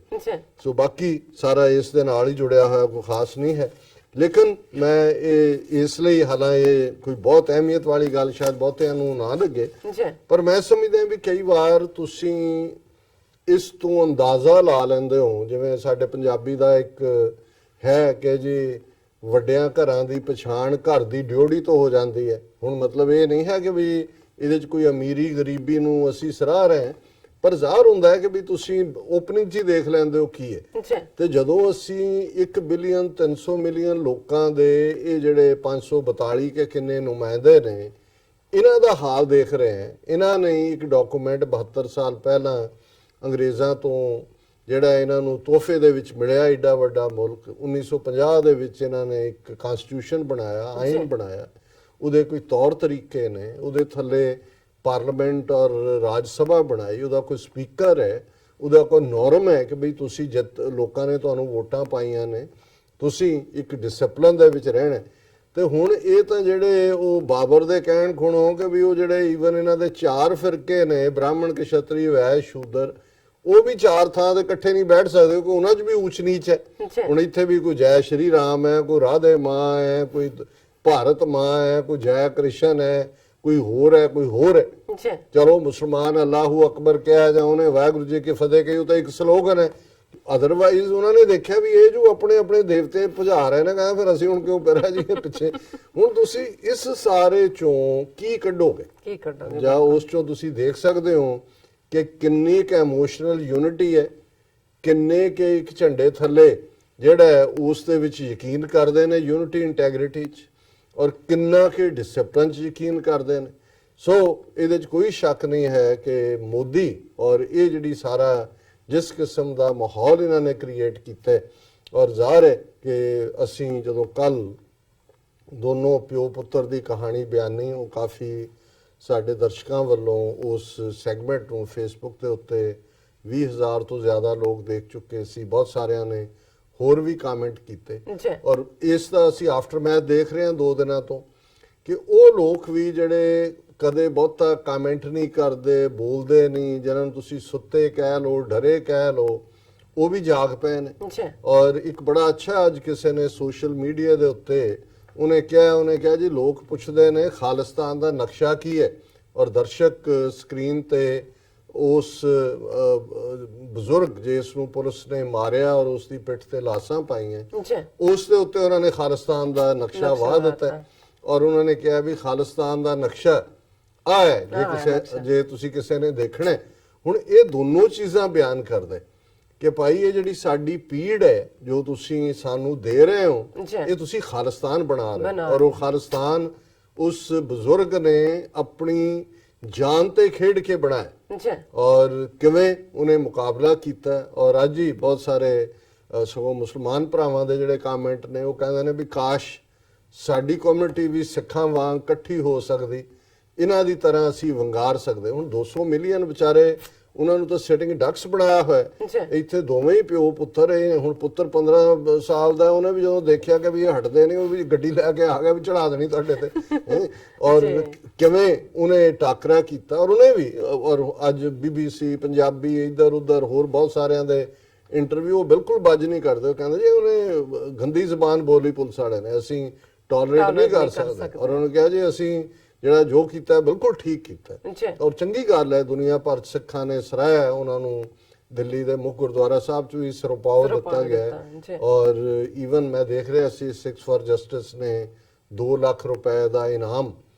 ਸੋ ਬਾਕੀ ਸਾਰਾ ਇਸ ਦੇ ਨਾਲ ਹੀ ਜੁੜਿਆ ਹੋਇਆ, ਕੋਈ ਖਾਸ ਨਹੀਂ ਹੈ। ਲੇਕਿਨ ਮੈਂ ਇਹ ਇਸ ਲਈ, ਹਾਲਾਂਕਿ ਇਹ ਕੋਈ ਬਹੁਤ ਅਹਿਮੀਅਤ ਵਾਲੀ ਗੱਲ ਸ਼ਾਇਦ ਬਹੁਤਿਆਂ ਨੂੰ ਨਾ ਲੱਗੇ, ਪਰ ਮੈਂ ਸਮਝਦਾ ਵੀ ਕਈ ਵਾਰ ਤੁਸੀਂ ਇਸ ਤੋਂ ਅੰਦਾਜ਼ਾ ਲਾ ਲੈਂਦੇ ਹੋ। ਜਿਵੇਂ ਸਾਡੇ ਪੰਜਾਬੀ ਦਾ ਇੱਕ ਹੈ ਕਿ ਜੀ ਵੱਡਿਆਂ ਘਰਾਂ ਦੀ ਪਛਾਣ ਘਰ ਦੀ ਡਿਓੜੀ ਤੋਂ ਹੋ ਜਾਂਦੀ ਹੈ। ਹੁਣ ਮਤਲਬ ਇਹ ਨਹੀਂ ਹੈ ਕਿ ਵੀ ਇਹਦੇ 'ਚ ਕੋਈ ਅਮੀਰੀ ਗਰੀਬੀ ਨੂੰ ਅਸੀਂ ਸਰਾਹ ਰਹੇ ਹਾਂ, ਪਰ ਜ਼ਾਹਰ ਹੁੰਦਾ ਹੈ ਕਿ ਵੀ ਤੁਸੀਂ ਓਪਨਿੰਗ 'ਚ ਹੀ ਦੇਖ ਲੈਂਦੇ ਹੋ ਕੀ ਹੈ। ਤੇ ਜਦੋਂ ਅਸੀਂ 1 ਬਿਲੀਅਨ 300 ਮਿਲੀਅਨ ਲੋਕਾਂ ਦੇ ਇਹ ਜਿਹੜੇ 542 ਕੇ ਕਿੰਨੇ ਨੁਮਾਇੰਦੇ ਨੇ, ਇਹਨਾਂ ਦਾ ਹਾਲ ਦੇਖ ਰਹੇ ਹਾਂ। ਇਹਨਾਂ ਨੇ ਇੱਕ ਡਾਕੂਮੈਂਟ 72 ਸਾਲ ਪਹਿਲਾਂ ਅੰਗਰੇਜ਼ਾਂ ਤੋਂ ਜਿਹੜਾ ਇਹਨਾਂ ਨੂੰ ਤੋਹਫੇ ਦੇ ਵਿੱਚ ਮਿਲਿਆ, ਏਡਾ ਵੱਡਾ ਮੁਲਕ, 1950 ਦੇ ਵਿੱਚ ਇਹਨਾਂ ਨੇ ਇੱਕ ਕਨਸਟੀਟਿਊਸ਼ਨ ਬਣਾਇਆ, ਆਇਨ ਬਣਾਇਆ। ਉਹਦੇ ਕੋਈ ਤੌਰ ਤਰੀਕੇ ਨੇ, ਉਹਦੇ ਥੱਲੇ ਪਾਰਲੀਮੈਂਟ ਔਰ ਰਾਜ ਸਭਾ ਬਣਾਈ, ਉਹਦਾ ਕੋਈ ਸਪੀਕਰ ਹੈ, ਉਹਦਾ ਕੋਈ ਨੋਰਮ ਹੈ ਕਿ ਬਈ ਤੁਸੀਂ ਲੋਕਾਂ ਨੇ ਤੁਹਾਨੂੰ ਵੋਟਾਂ ਪਾਈਆਂ ਨੇ, ਤੁਸੀਂ ਇੱਕ ਡਿਸਪਲਿਨ ਦੇ ਵਿੱਚ ਰਹਿਣਾ। ਤੇ ਹੁਣ ਇਹ ਤਾਂ ਜਿਹੜੇ ਉਹ ਬਾਬਰ ਦੇ ਕਹਿਣ ਖੁਣੋ ਕਿ ਵੀ ਉਹ ਜਿਹੜੇ ਈਵਨ ਇਹਨਾਂ ਦੇ 4 ਫਿਰਕੇ ਨੇ, ਬ੍ਰਾਹਮਣ, ਕਸ਼ਤਰੀ, ਵੈਸ਼, ਸ਼ੂਦਰ, ਉਹ ਵੀ 4 ਥਾਂ ਤੇ ਇਕੱਠੇ ਨਹੀਂ ਬੈਠ ਸਕਦੇ, ਕੋਈ ਉਹਨਾਂ 'ਚ ਵੀ ਊਚ ਨੀਚ ਹੈ। ਹੁਣ ਇੱਥੇ ਵੀ ਕੋਈ ਜੈ ਸ਼੍ਰੀ ਰਾਮ ਹੈ, ਕੋਈ ਰਾਧੇ ਮਾਂ ਹੈ, ਕੋਈ ਭਾਰਤ ਮਾਂ ਹੈ, ਕੋਈ ਜੈ ਕ੍ਰਿਸ਼ਨ ਹੈ, ਕੋਈ ਹੋਰ ਹੈ, ਕੋਈ ਹੋਰ ਹੈ। ਚਲੋ ਮੁਸਲਮਾਨ ਅੱਲਾਹੂ ਅਕਬਰ ਕਿਹਾ ਜਾਂ ਉਹਨੇ ਵਾਹਿਗੁਰੂ ਜੀ ਕੀ ਫਤਿਹ ਕਹੀ, ਉਹ ਤਾਂ ਇੱਕ ਸਲੋਗਨ ਹੈ। ਅਦਰਵਾਈਜ਼ ਉਹਨਾਂ ਨੇ ਦੇਖਿਆ ਵੀ ਇਹ ਜੋ ਆਪਣੇ ਆਪਣੇ ਦੇਵਤੇ ਭਜਾ ਰਹੇ ਨੇ, ਕਹਿੰਦਾ ਫਿਰ ਅਸੀਂ ਹੁਣ ਕਿਉਂ ਪੈਰਾ ਜੀ ਪਿੱਛੇ। ਹੁਣ ਤੁਸੀਂ ਇਸ ਸਾਰੇ ਚੋਂ ਕੀ ਕੱਢੋਗੇ, ਜਾਂ ਉਸ ਚੋਂ ਤੁਸੀਂ ਦੇਖ ਸਕਦੇ ਹੋ ਕਿ ਕਿੰਨੀ ਕੁ ਇਮੋਸ਼ਨਲ ਯੂਨਿਟੀ ਹੈ, ਕਿੰਨੇ ਕਿ ਇੱਕ ਝੰਡੇ ਥੱਲੇ ਜਿਹੜਾ ਉਸ ਦੇ ਵਿੱਚ ਯਕੀਨ ਕਰਦੇ ਨੇ ਯੂਨਿਟੀ ਇੰਟੈਗ੍ਰਿਟੀ 'ਚ, ਔਰ ਕਿੰਨਾ ਕਿ ਡਿਸਪਲਿਨ 'ਚ ਯਕੀਨ ਕਰਦੇ ਨੇ। ਸੋ ਇਹਦੇ 'ਚ ਕੋਈ ਸ਼ੱਕ ਨਹੀਂ ਹੈ ਕਿ ਮੋਦੀ ਔਰ ਇਹ ਜਿਹੜੀ ਸਾਰਾ ਜਿਸ ਕਿਸਮ ਦਾ ਮਾਹੌਲ ਇਹਨਾਂ ਨੇ ਕ੍ਰੀਏਟ ਕੀਤਾ ਹੈ, ਔਰ ਜ਼ਾਹਰ ਹੈ ਕਿ ਅਸੀਂ ਜਦੋਂ ਕੱਲ ਦੋਨੋਂ ਪਿਓ ਪੁੱਤਰ ਦੀ ਕਹਾਣੀ ਬਿਆਨੀ, ਉਹ ਕਾਫੀ ਸਾਡੇ ਦਰਸ਼ਕਾਂ ਵੱਲੋਂ ਉਸ ਸੈਗਮੈਂਟ ਨੂੰ ਫੇਸਬੁੱਕ ਦੇ ਉੱਤੇ 20,000 ਤੋਂ ਜ਼ਿਆਦਾ ਲੋਕ ਦੇਖ ਚੁੱਕੇ ਸੀ। ਬਹੁਤ ਸਾਰਿਆਂ ਨੇ ਹੋਰ ਵੀ ਕਮੈਂਟ ਕੀਤੇ ਔਰ ਇਸ ਦਾ ਅਸੀਂ ਆਫਟਰਮੈਥ ਦੇਖ ਰਹੇ ਹਾਂ 2 ਦਿਨਾਂ ਤੋਂ ਕਿ ਉਹ ਲੋਕ ਵੀ ਜਿਹੜੇ ਕਦੇ ਬਹੁਤਾ ਕਮੈਂਟ ਨਹੀਂ ਕਰਦੇ, ਬੋਲਦੇ ਨਹੀਂ, ਜਿਹਨਾਂ ਨੂੰ ਤੁਸੀਂ ਸੁੱਤੇ ਕਹਿ ਲਓ, ਡਰੇ ਕਹਿ ਲਓ, ਉਹ ਵੀ ਜਾਗ ਪਏ ਨੇ। ਔਰ ਇੱਕ ਬੜਾ ਅੱਛਾ ਅੱਜ ਕਿਸੇ ਨੇ ਸੋਸ਼ਲ ਮੀਡੀਆ ਦੇ ਉੱਤੇ ਉਹਨੇ ਕਿਹਾ ਜੀ ਲੋਕ ਪੁੱਛਦੇ ਨੇ ਖਾਲਿਸਤਾਨ ਦਾ ਨਕਸ਼ਾ ਕੀ ਹੈ, ਔਰ ਦਰਸ਼ਕ ਸਕਰੀਨ ਤੇ ਉਸ ਬਜ਼ੁਰਗ ਜਿਸ ਨੂੰ ਪੁਲਿਸ ਨੇ ਮਾਰਿਆ ਔਰ ਉਸ ਦੀ ਪਿੱਠ ਤੇ ਲਾਸ਼ਾਂ ਪਾਈਆਂ, ਉਸ ਦੇ ਉੱਤੇ ਉਹਨਾਂ ਨੇ ਖਾਲਿਸਤਾਨ ਦਾ ਨਕਸ਼ਾ ਵਾਹ ਦਿੱਤਾ ਔਰ ਉਹਨਾਂ ਨੇ ਕਿਹਾ ਵੀ ਖਾਲਿਸਤਾਨ ਦਾ ਨਕਸ਼ਾ ਆ ਹੈ ਜੇ ਤੁਸੀਂ ਕਿਸੇ ਨੇ ਦੇਖਣਾ। ਹੁਣ ਇਹ ਦੋਨੋਂ ਚੀਜ਼ਾਂ ਬਿਆਨ ਕਰਦੇ ਕਿ ਭਾਈ ਇਹ ਜਿਹੜੀ ਸਾਡੀ ਪੀੜ ਹੈ ਜੋ ਤੁਸੀਂ ਸਾਨੂੰ ਦੇ ਰਹੇ ਹੋ, ਇਹ ਤੁਸੀਂ ਖਾਲਿਸਤਾਨ ਬਣਾ ਰਹੇ ਹੋ ਔਰ ਉਹ ਖਾਲਿਸਤਾਨ ਉਸ ਬਜ਼ੁਰਗ ਨੇ ਆਪਣੀ ਜਾਨ ਤੇ ਖੇਡ ਕੇ ਬਣਾਇਆ ਔਰ ਕਿਵੇਂ ਉਹਨੇ ਮੁਕਾਬਲਾ ਕੀਤਾ। ਔਰ ਅੱਜ ਹੀ ਬਹੁਤ ਸਾਰੇ ਸਗੋਂ ਮੁਸਲਮਾਨ ਭਰਾਵਾਂ ਦੇ ਜਿਹੜੇ ਕਮੈਂਟ ਨੇ ਉਹ ਕਹਿੰਦੇ ਨੇ ਵੀ ਕਾਸ਼ ਸਾਡੀ ਕਮਿਊਨਿਟੀ ਵੀ ਸਿੱਖਾਂ ਵਾਂਗ ਇਕੱਠੀ ਹੋ ਸਕਦੀ, ਇਹਨਾਂ ਦੀ ਤਰ੍ਹਾਂ ਅਸੀਂ ਵੰਗਾਰ ਸਕਦੇ। ਹੁਣ 200 ਮਿਲੀਅਨ ਵਿਚਾਰੇ ਉਹਨਾਂ ਨੂੰ ਤਾਂ ਸਿਟਿੰਗ ਡਕਸ ਬਣਾਇਆ ਹੋਇਆ, ਇੱਥੇ ਦੋਵੇਂ ਹੀ ਪਿਓ ਪੁੱਤਰ ਹੈ। ਹੁਣ ਪੁੱਤਰ 15 ਸਾਲ ਦਾ, ਉਹਨੇ ਵੀ ਜਦੋਂ ਦੇਖਿਆ ਕਿ ਵੀ ਇਹ ਹਟਦੇ ਨਹੀਂ, ਉਹ ਵੀ ਗੱਡੀ ਲੈ ਕੇ ਆ ਗਿਆ ਵੀ ਚੜਾ ਦੇਣੀ ਤੁਹਾਡੇ ਤੇ ਔਰ ਕਿਵੇਂ ਉਹਨੇ ਟਾਕਰਾ ਕੀਤਾ ਔਰ ਉਹਨੇ ਵੀ। ਔਰ ਅੱਜ BBC ਪੰਜਾਬੀ ਇੱਧਰ ਉੱਧਰ ਹੋਰ ਬਹੁਤ ਸਾਰਿਆਂ ਦੇ ਇੰਟਰਵਿਊ ਬਿਲਕੁਲ ਬੱਜ ਨਹੀਂ ਕਰਦੇ, ਉਹ ਕਹਿੰਦੇ ਜੀ ਉਹਨੇ ਗੰਦੀ ਜ਼ਬਾਨ ਬੋਲੀ ਪੁਲਿਸ ਵਾਲੇ ਨੇ, ਅਸੀਂ ਟੋਲਰੇਟ ਨਹੀਂ ਕਰ ਸਕਦੇ। ਔਰ ਉਹਨੇ ਕਿਹਾ ਜੀ ਅਸੀਂ ਜਿਹੜਾ ਜੋ ਕੀਤਾ ਬਿਲਕੁਲ ਠੀਕ ਕੀਤਾ ਔਰ ਚੰਗੀ ਗੱਲ ਹੈ। ਦੁਨੀਆ ਭਰ 'ਚ ਸਿੱਖਾਂ ਨੇ ਸਰਾਹਿਆ ਉਹਨਾਂ ਨੂੰ। ਦਿੱਲੀ ਦੇ ਮੁੱਖ ਗੁਰਦੁਆਰਾ ਸਾਹਿਬ 'ਚ ਵੀ ਸਰਪਾਓ ਦਿੱਤਾ ਗਿਆ ਹੈ ਔਰ ਈਵਨ ਮੈਂ ਦੇਖ ਰਿਹਾ ਸੀ ਸਿੱਖਸ ਫਾਰ ਜਸਟਿਸ ਨੇ 2 ਲੱਖ ਰੁਪਏ ਦਾ ਇਨਾਮ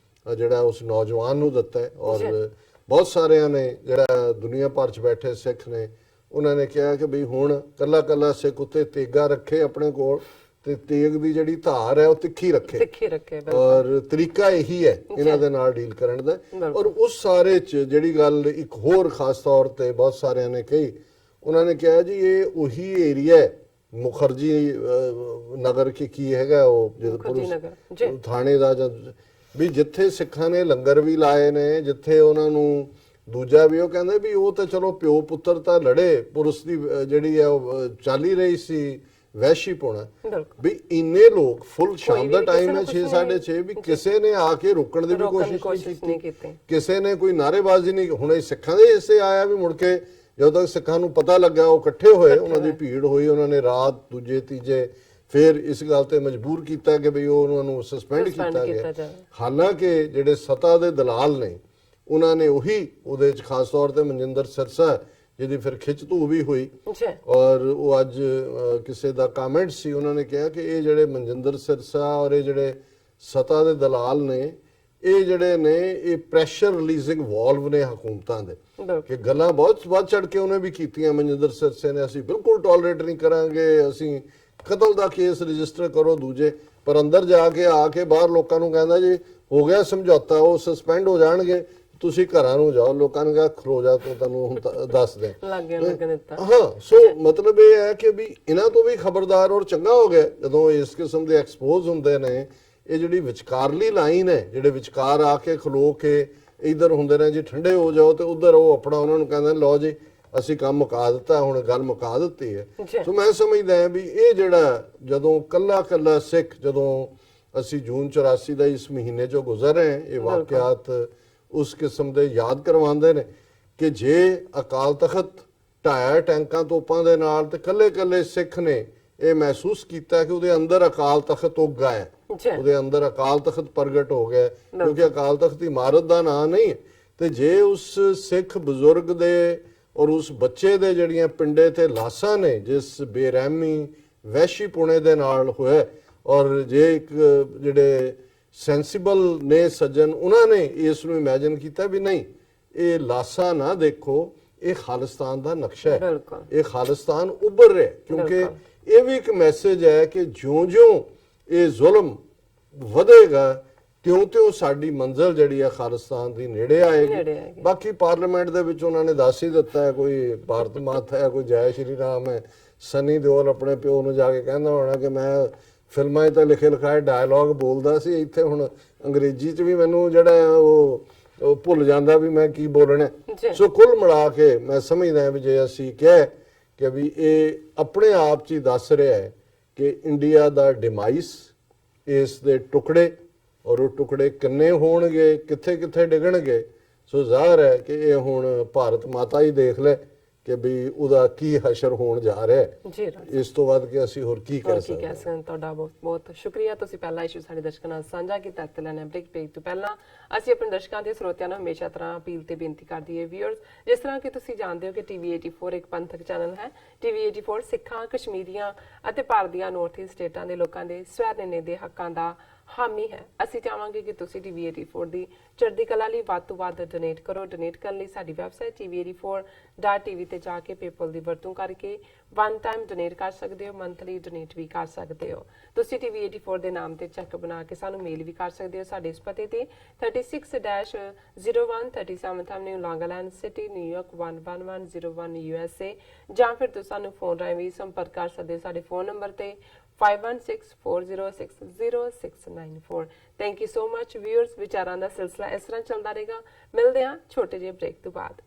ਜਿਹੜਾ ਉਸ ਨੌਜਵਾਨ ਨੂੰ ਦਿੱਤਾ ਹੈ। ਔਰ ਬਹੁਤ ਸਾਰਿਆਂ ਨੇ ਜਿਹੜਾ ਦੁਨੀਆ ਭਰ 'ਚ ਬੈਠੇ ਸਿੱਖ ਨੇ ਉਹਨਾਂ ਨੇ ਕਿਹਾ ਕਿ ਬਈ ਹੁਣ ਕੱਲਾ ਕੱਲਾ ਸਿੱਖ ਉੱਤੇ ਤੇਗਾ ਰੱਖੇ ਆਪਣੇ ਕੋਲ ਤੇ ਤੇਗ ਦੀ ਜਿਹੜੀ ਧਾਰ ਹੈ ਉਹ ਤਿੱਖੀ ਰੱਖੇ ਔਰ ਤਰੀਕਾ ਇਹੀ ਹੈ ਇਹਨਾਂ ਦੇ ਨਾਲ ਡੀਲ ਕਰਨ ਦਾ। ਔਰ ਉਸ ਸਾਰੇ 'ਚ ਜਿਹੜੀ ਗੱਲ ਇੱਕ ਹੋਰ ਖਾਸ ਤੌਰ ਤੇ ਬਹੁਤ ਸਾਰਿਆਂ ਨੇ ਕਹੀ, ਉਹਨਾਂ ਨੇ ਕਿਹਾ ਜੀ ਇਹ ਉਹੀ ਏਰੀਆ ਹੈ ਮੁਖਰਜੀ ਨਗਰ ਕੀ ਹੈਗਾ ਉਹ ਜਦੋਂ ਥਾਣੇ ਦਾ ਵੀ ਜਿੱਥੇ ਸਿੱਖਾਂ ਨੇ ਲੰਗਰ ਵੀ ਲਾਏ ਨੇ, ਜਿੱਥੇ ਉਹਨਾਂ ਨੂੰ ਦੂਜਾ ਵੀ ਉਹ ਕਹਿੰਦੇ ਵੀ ਉਹ ਤਾਂ ਚਲੋ ਪਿਓ ਪੁੱਤਰ ਤਾਂ ਲੜੇ, ਪੁਲਿਸ ਦੀ ਜਿਹੜੀ ਹੈ ਉਹ ਚੱਲ ਹੀ ਰਹੀ ਸੀ ਵਹਿਸ਼ੀ ਪੋਣਾ ਵੀ ਇੰਨੇ ਲੋਕ ਫੁੱਲ ਸ਼ਾਮ ਦਾ ਟਾਈਮ ਹੈ 6:30 ਵੀ ਕਿਸੇ ਨੇ ਆ ਕੇ ਰੋਕਣ ਦੀ ਵੀ ਕੋਸ਼ਿਸ਼ ਨਹੀਂ ਕੀਤੀ, ਕਿਸੇ ਨੇ ਕੋਈ ਨਾਅਰੇਬਾਜ਼ੀ ਨਹੀਂ। ਹੁਣ ਇਹ ਸਿੱਖਾਂ ਦੇ ਹਿੱਸੇ ਆਇਆ ਵੀ ਮੁੜ ਕੇ ਜਦੋਂ ਤੱਕ ਸਿੱਖਾਂ ਨੂੰ ਪਤਾ ਲੱਗਾ ਉਹ ਇਕੱਠੇ ਹੋਏ, ਉਹਨਾਂ ਦੀ ਭੀੜ ਹੋਈ, ਉਹਨਾਂ ਨੇ ਰਾਤ ਦੂਜੇ ਤੀਜੇ ਫਿਰ ਇਸ ਗੱਲ ਤੇ ਮਜਬੂਰ ਕੀਤਾ ਕਿ ਬਈ ਉਹਨਾਂ ਨੂੰ ਸਸਪੈਂਡ ਕੀਤਾ ਗਿਆ। ਹਾਲਾਂਕਿ ਜਿਹੜੇ ਸੱਤਾ ਦੇ ਦਲਾਲ ਨੇ ਉਹਨਾਂ ਨੇ ਉਹੀ ਉਹਦੇ 'ਚ ਖਾਸ ਤੌਰ ਤੇ ਮਨਜਿੰਦਰ ਸਿਰਸਾ ਜਿਹਦੀ ਫਿਰ ਖਿੱਚ ਧੂ ਵੀ ਹੋਈ ਔਰ ਉਹ ਅੱਜ ਕਿਸੇ ਦਾ ਕਮੈਂਟ ਸੀ, ਉਹਨਾਂ ਨੇ ਕਿਹਾ ਕਿ ਇਹ ਜਿਹੜੇ ਮਨਜਿੰਦਰ ਸਿਰਸਾ ਔਰ ਇਹ ਜਿਹੜੇ ਸੱਤਾ ਦੇ ਦਲਾਲ ਨੇ ਇਹ ਜਿਹੜੇ ਨੇ ਇਹ ਪ੍ਰੈਸ਼ਰ ਰਿਲੀਜ਼ਿੰਗ ਵਾਲਵ ਨੇ ਹਕੂਮਤਾਂ ਦੇ ਕਿ ਗੱਲਾਂ ਬਹੁਤ ਵੱਧ ਚੜ ਕੇ ਉਹਨੇ ਵੀ ਕੀਤੀਆਂ ਮਨਜਿੰਦਰ ਸਿਰਸੇ ਨੇ, ਅਸੀਂ ਬਿਲਕੁਲ ਟੋਲਰੇਟ ਨਹੀਂ ਕਰਾਂਗੇ, ਅਸੀਂ ਕਤਲ ਦਾ ਕੇਸ ਰਜਿਸਟਰ ਕਰੋ ਦੂਜੇ, ਪਰ ਅੰਦਰ ਜਾ ਕੇ ਆ ਕੇ ਬਾਹਰ ਲੋਕਾਂ ਨੂੰ ਕਹਿੰਦਾ ਜੀ ਹੋ ਗਿਆ ਸਮਝੌਤਾ, ਉਹ ਸਸਪੈਂਡ ਹੋ ਜਾਣਗੇ, ਤੁਸੀਂ ਘਰਾਂ ਨੂੰ ਜਾਓ। ਲੋਕਾਂ ਨੇ ਕਿਹਾ ਖਲੋ ਜਾ ਤੂੰ ਤੈਨੂੰ ਹੁਣ ਦੱਸ ਦੇ ਹਾਂ। ਸੋ ਮਤਲਬ ਇਹ ਹੈ ਕਿ ਵੀ ਇਹਨਾਂ ਤੋਂ ਵੀ ਖਬਰਦਾਰ ਔਰ ਚੰਗਾ ਹੋ ਗਿਆ ਜਦੋਂ ਇਸ ਕਿਸਮ ਦੇ ਐਕਸਪੋਜ਼ ਹੁੰਦੇ ਨੇ। ਇਹ ਜਿਹੜੀ ਵਿਚਕਾਰਲੀ ਲਾਈਨ ਹੈ, ਜਿਹੜੇ ਵਿਚਕਾਰ ਆ ਕੇ ਖਲੋ ਕੇ ਇੱਧਰ ਹੁੰਦੇ ਨੇ ਜੀ ਠੰਡੇ ਹੋ ਜਾਓ ਤੇ ਉਧਰ ਉਹ ਆਪਣਾ ਉਹਨਾਂ ਨੂੰ ਕਹਿੰਦੇ ਲਓ ਜੀ ਅਸੀਂ ਕੰਮ ਮੁਕਾ ਦਿੱਤਾ, ਹੁਣ ਗੱਲ ਮੁਕਾ ਦਿੱਤੀ ਹੈ। ਸੋ ਮੈਂ ਸਮਝਦਾ ਹਾਂ ਵੀ ਇਹ ਜਿਹੜਾ ਜਦੋਂ ਕੱਲਾ ਸਿੱਖ, ਜਦੋਂ ਅਸੀਂ ਜੂਨ 84 ਦਾ ਇਸ ਮਹੀਨੇ 'ਚੋਂ ਗੁਜ਼ਰ ਰਹੇ ਹਾਂ, ਇਹ ਵਾਕਿਆਤ ਉਸ ਕਿਸਮ ਦੇ ਯਾਦ ਕਰਵਾਉਂਦੇ ਨੇ ਕਿ ਜੇ ਅਕਾਲ ਤਖਤ ਢਾਇਆ ਟੈਂਕਾਂ ਤੋਪਾਂ ਦੇ ਨਾਲ ਤੇ ਕੱਲੇ ਸਿੱਖ ਨੇ ਇਹ ਮਹਿਸੂਸ ਕੀਤਾ ਕਿ ਉਹਦੇ ਅੰਦਰ ਅਕਾਲ ਤਖਤ ਉੱਗ ਆਇਆ, ਉਹਦੇ ਅੰਦਰ ਅਕਾਲ ਤਖਤ ਪ੍ਰਗਟ ਹੋ ਗਿਆ, ਕਿਉਂਕਿ ਅਕਾਲ ਤਖਤ ਇਮਾਰਤ ਦਾ ਨਾਂ ਨਹੀਂ। ਤੇ ਜੇ ਉਸ ਸਿੱਖ ਬਜ਼ੁਰਗ ਦੇ ਔਰ ਉਸ ਬੱਚੇ ਦੇ ਜਿਹੜੀਆਂ ਪਿੰਡੇ ਤੇ ਲਾਸ਼ਾਂ ਨੇ ਜਿਸ ਬੇਰਹਿਮੀ ਵਹਿਸ਼ੀ ਪੁਣੇ ਦੇ ਨਾਲ ਹੋਇਆ, ਔਰ ਜੇ ਇੱਕ ਜਿਹੜੇ ਸੈਂਸੀਬਲ ਨੇ ਸੱਜਣ ਉਹਨਾਂ ਨੇ ਇਸ ਨੂੰ ਇਮੇਜਿਨ ਕੀਤਾ ਵੀ ਨਹੀਂ ਇਹ ਲਾਸ਼ਾਂ ਨਾ ਦੇਖੋ, ਇਹ ਖਾਲਿਸਤਾਨ ਦਾ ਨਕਸ਼ਾ ਹੈ, ਇਹ ਖਾਲਿਸਤਾਨ ਉੱਭਰ ਰਿਹਾ। ਕਿਉਂਕਿ ਇਹ ਵੀ ਇੱਕ ਮੈਸੇਜ ਹੈ ਕਿ ਜਿਉਂ-ਜਿਉਂ ਇਹ ਜ਼ੁਲਮ ਵਧੇਗਾ ਕਿਉਂ ਤੇ ਉਹ ਸਾਡੀ ਮੰਜ਼ਿਲ ਜਿਹੜੀ ਆ ਖਾਲਿਸਤਾਨ ਦੀ ਨੇੜੇ ਨੇੜੇ ਆਏਗੀ। ਆਏਗੀ। ਬਾਕੀ ਪਾਰਲੀਮੈਂਟ ਦੇ ਵਿੱਚ ਉਹਨਾਂ ਨੇ ਦੱਸ ਹੀ ਦਿੱਤਾ ਹੈ, ਕੋਈ ਭਾਰਤ ਮਾਤਾ ਹੈ, ਕੋਈ ਜੈ ਸ਼੍ਰੀ ਰਾਮ ਹੈ। ਸਨੀ ਦਿਓਲ ਆਪਣੇ ਪਿਓ ਨੂੰ ਜਾ ਕੇ ਕਹਿੰਦਾ ਹੋਣਾ ਕਿ ਮੈਂ ਫਿਲਮਾਂ 'ਚ ਤਾਂ ਲਿਖੇ ਲਿਖਾਏ ਡਾਇਲੌਗ ਬੋਲਦਾ ਸੀ, ਇੱਥੇ ਹੁਣ ਅੰਗਰੇਜ਼ੀ 'ਚ ਵੀ ਮੈਨੂੰ ਜਿਹੜਾ ਹੈ ਉਹ ਭੁੱਲ ਜਾਂਦਾ ਵੀ ਮੈਂ ਕੀ ਬੋਲਣਾ। ਜੀ। ਸੋ ਕੁੱਲ ਮਿਲਾ ਕੇ ਮੈਂ ਸਮਝਦਾ ਵੀ ਜੇ ਅਸੀਂ ਕਹੇ ਕਿ ਵੀ ਇਹ ਆਪਣੇ ਆਪ 'ਚ ਹੀ ਦੱਸ ਰਿਹਾ ਹੈ ਕਿ ਇੰਡੀਆ ਦਾ ਡਿਮਾਈਸ, ਇਸ ਦੇ ਟੁਕੜੇ, ਔਰ ਉਹ ਟੁਕੜੇ ਕਿੰਨੇ ਹੋਣਗੇ, ਕਿੱਥੇ ਕਿੱਥੇ ਡਿੱਗਣਗੇ। ਸੋ ਜ਼ਾਹਰ ਹੈ ਕਿ ਇਹ ਹੁਣ ਭਾਰਤ ਮਾਤਾ ਹੀ ਦੇਖ ਲੈ ਕਿ ਵੀ ਉਹਦਾ ਕੀ ਹਸ਼ਰ ਹੋਣ ਜਾ ਰਿਹਾ ਹੈ। ਜੀ ਇਸ ਤੋਂ ਵੱਧ ਕੇ ਅਸੀਂ ਹੋਰ ਕੀ ਕਹਿ ਕੀ ਸਕਦੇ ਕਹਿ ਹਾਂ। ਸਕਦੇ। ਤੁਹਾਡਾ ਬਹੁਤ ਬਹੁਤ ਸ਼ੁਕਰੀਆ, ਤੁਸੀਂ ਪਹਿਲਾ ਇਸ਼ੂ ਸਾਡੇ ਦਰਸ਼ਕਾਂ ਨਾਲ ਸਾਂਝਾ ਕੀਤਾ। ਤੇ ਲੈਣਾ ਬ੍ਰੇਕ ਪੇਜ ਤੋਂ ਪਹਿਲਾਂ ਅਸੀਂ ਆਪਣੇ ਦਰਸ਼ਕਾਂ ਤੇ ਸਰੋਤਿਆਂ ਨੂੰ ਹਮੇਸ਼ਾ ਤਰ੍ਹਾਂ ਅਪੀਲ ਤੇ ਬੇਨਤੀ ਕਰਦੀ ਹੈ ਵੀਅਰਸ, ਜਿਸ ਤਰ੍ਹਾਂ ਕਿ ਤੁਸੀਂ ਜਾਣਦੇ ਹੋ ਕਿ ਟੀਵੀ 84 ਇੱਕ ਪੰਥਕ ਚੈਨਲ ਹੈ। ਟੀਵੀ 84 ਸਿੱਖਾਂ, ਕਸ਼ਮੀਰੀਆਂ ਅਤੇ ਭਾਰਤ ਦੀਆਂ ਨਾਰਥ ਈਸਟ ਸਟੇਟਾਂ ਦੇ ਲੋਕਾਂ ਦੇ ਸਵੈ ਨਿਰਣੇ ਦੇ ਹੱਕਾਂ ਦਾ ਹਾਮੀ ਹੈ। ਅਸੀਂ ਚਾਹਾਂਗੇ ਕਿ ਤੁਸੀਂ ਟੀਵੀ 84 ਦੀ ਚੜ੍ਹਦੀ ਕਲਾ ਲਈ ਵੱਧ ਤੋਂ ਵੱਧ ਡੋਨੇਟ ਕਰੋ। ਡੋਨੇਟ ਕਰਨ ਲਈ ਸਾਡੀ ਵੈਬਸਾਈਟ tv84.tv ਤੇ ਜਾ ਕੇ ਪੇਪਲ ਦੀ ਵਰਤੋਂ ਕਰਕੇ ਵਨ ਟਾਈਮ ਡੋਨੇਟ ਕਰ ਸਕਦੇ ਹੋ, ਮੰਥਲੀ ਡੋਨੇਟ ਵੀ ਕਰ ਸਕਦੇ ਹੋ। ਤੁਸੀਂ ਟੀਵੀ 84 ਦੇ ਨਾਮ ਤੇ ਚੈੱਕ ਬਣਾ ਕੇ ਸਾਨੂੰ ਮੇਲ ਵੀ ਕਰ ਸਕਦੇ ਹੋ ਸਾਡੇ ਇਸ ਪਤੇ ਤੇ 36-01 ਐਵਨਿਊ ਲੌਂਗ ਆਈਲੈਂਡ ਸਿਟੀ, ਨਿਊਯਾਰਕ 11101 USA, ਜਾਂ ਫਿਰ ਤੁਸੀਂ ਸਾਨੂੰ ਫੋਨ ਰਾਹੀਂ ਵੀ ਸੰਪਰਕ ਕਰ ਸਕਦੇ ਹੋ ਸਾਡੇ ਫੋਨ ਨੰਬਰ ਤੇ 5164060694। Thank you so much viewers. ਵਿਚਾਰਾਂ ਦਾ ਸਿਲਸਿਲਾ ਇਸ ਤਰ੍ਹਾਂ ਚੱਲਦਾ ਰਹੇਗਾ। ਮਿਲਦੇ ਹਾਂ ਛੋਟੇ ਜਿਹੇ ਬ੍ਰੇਕ ਤੋਂ ਬਾਅਦ।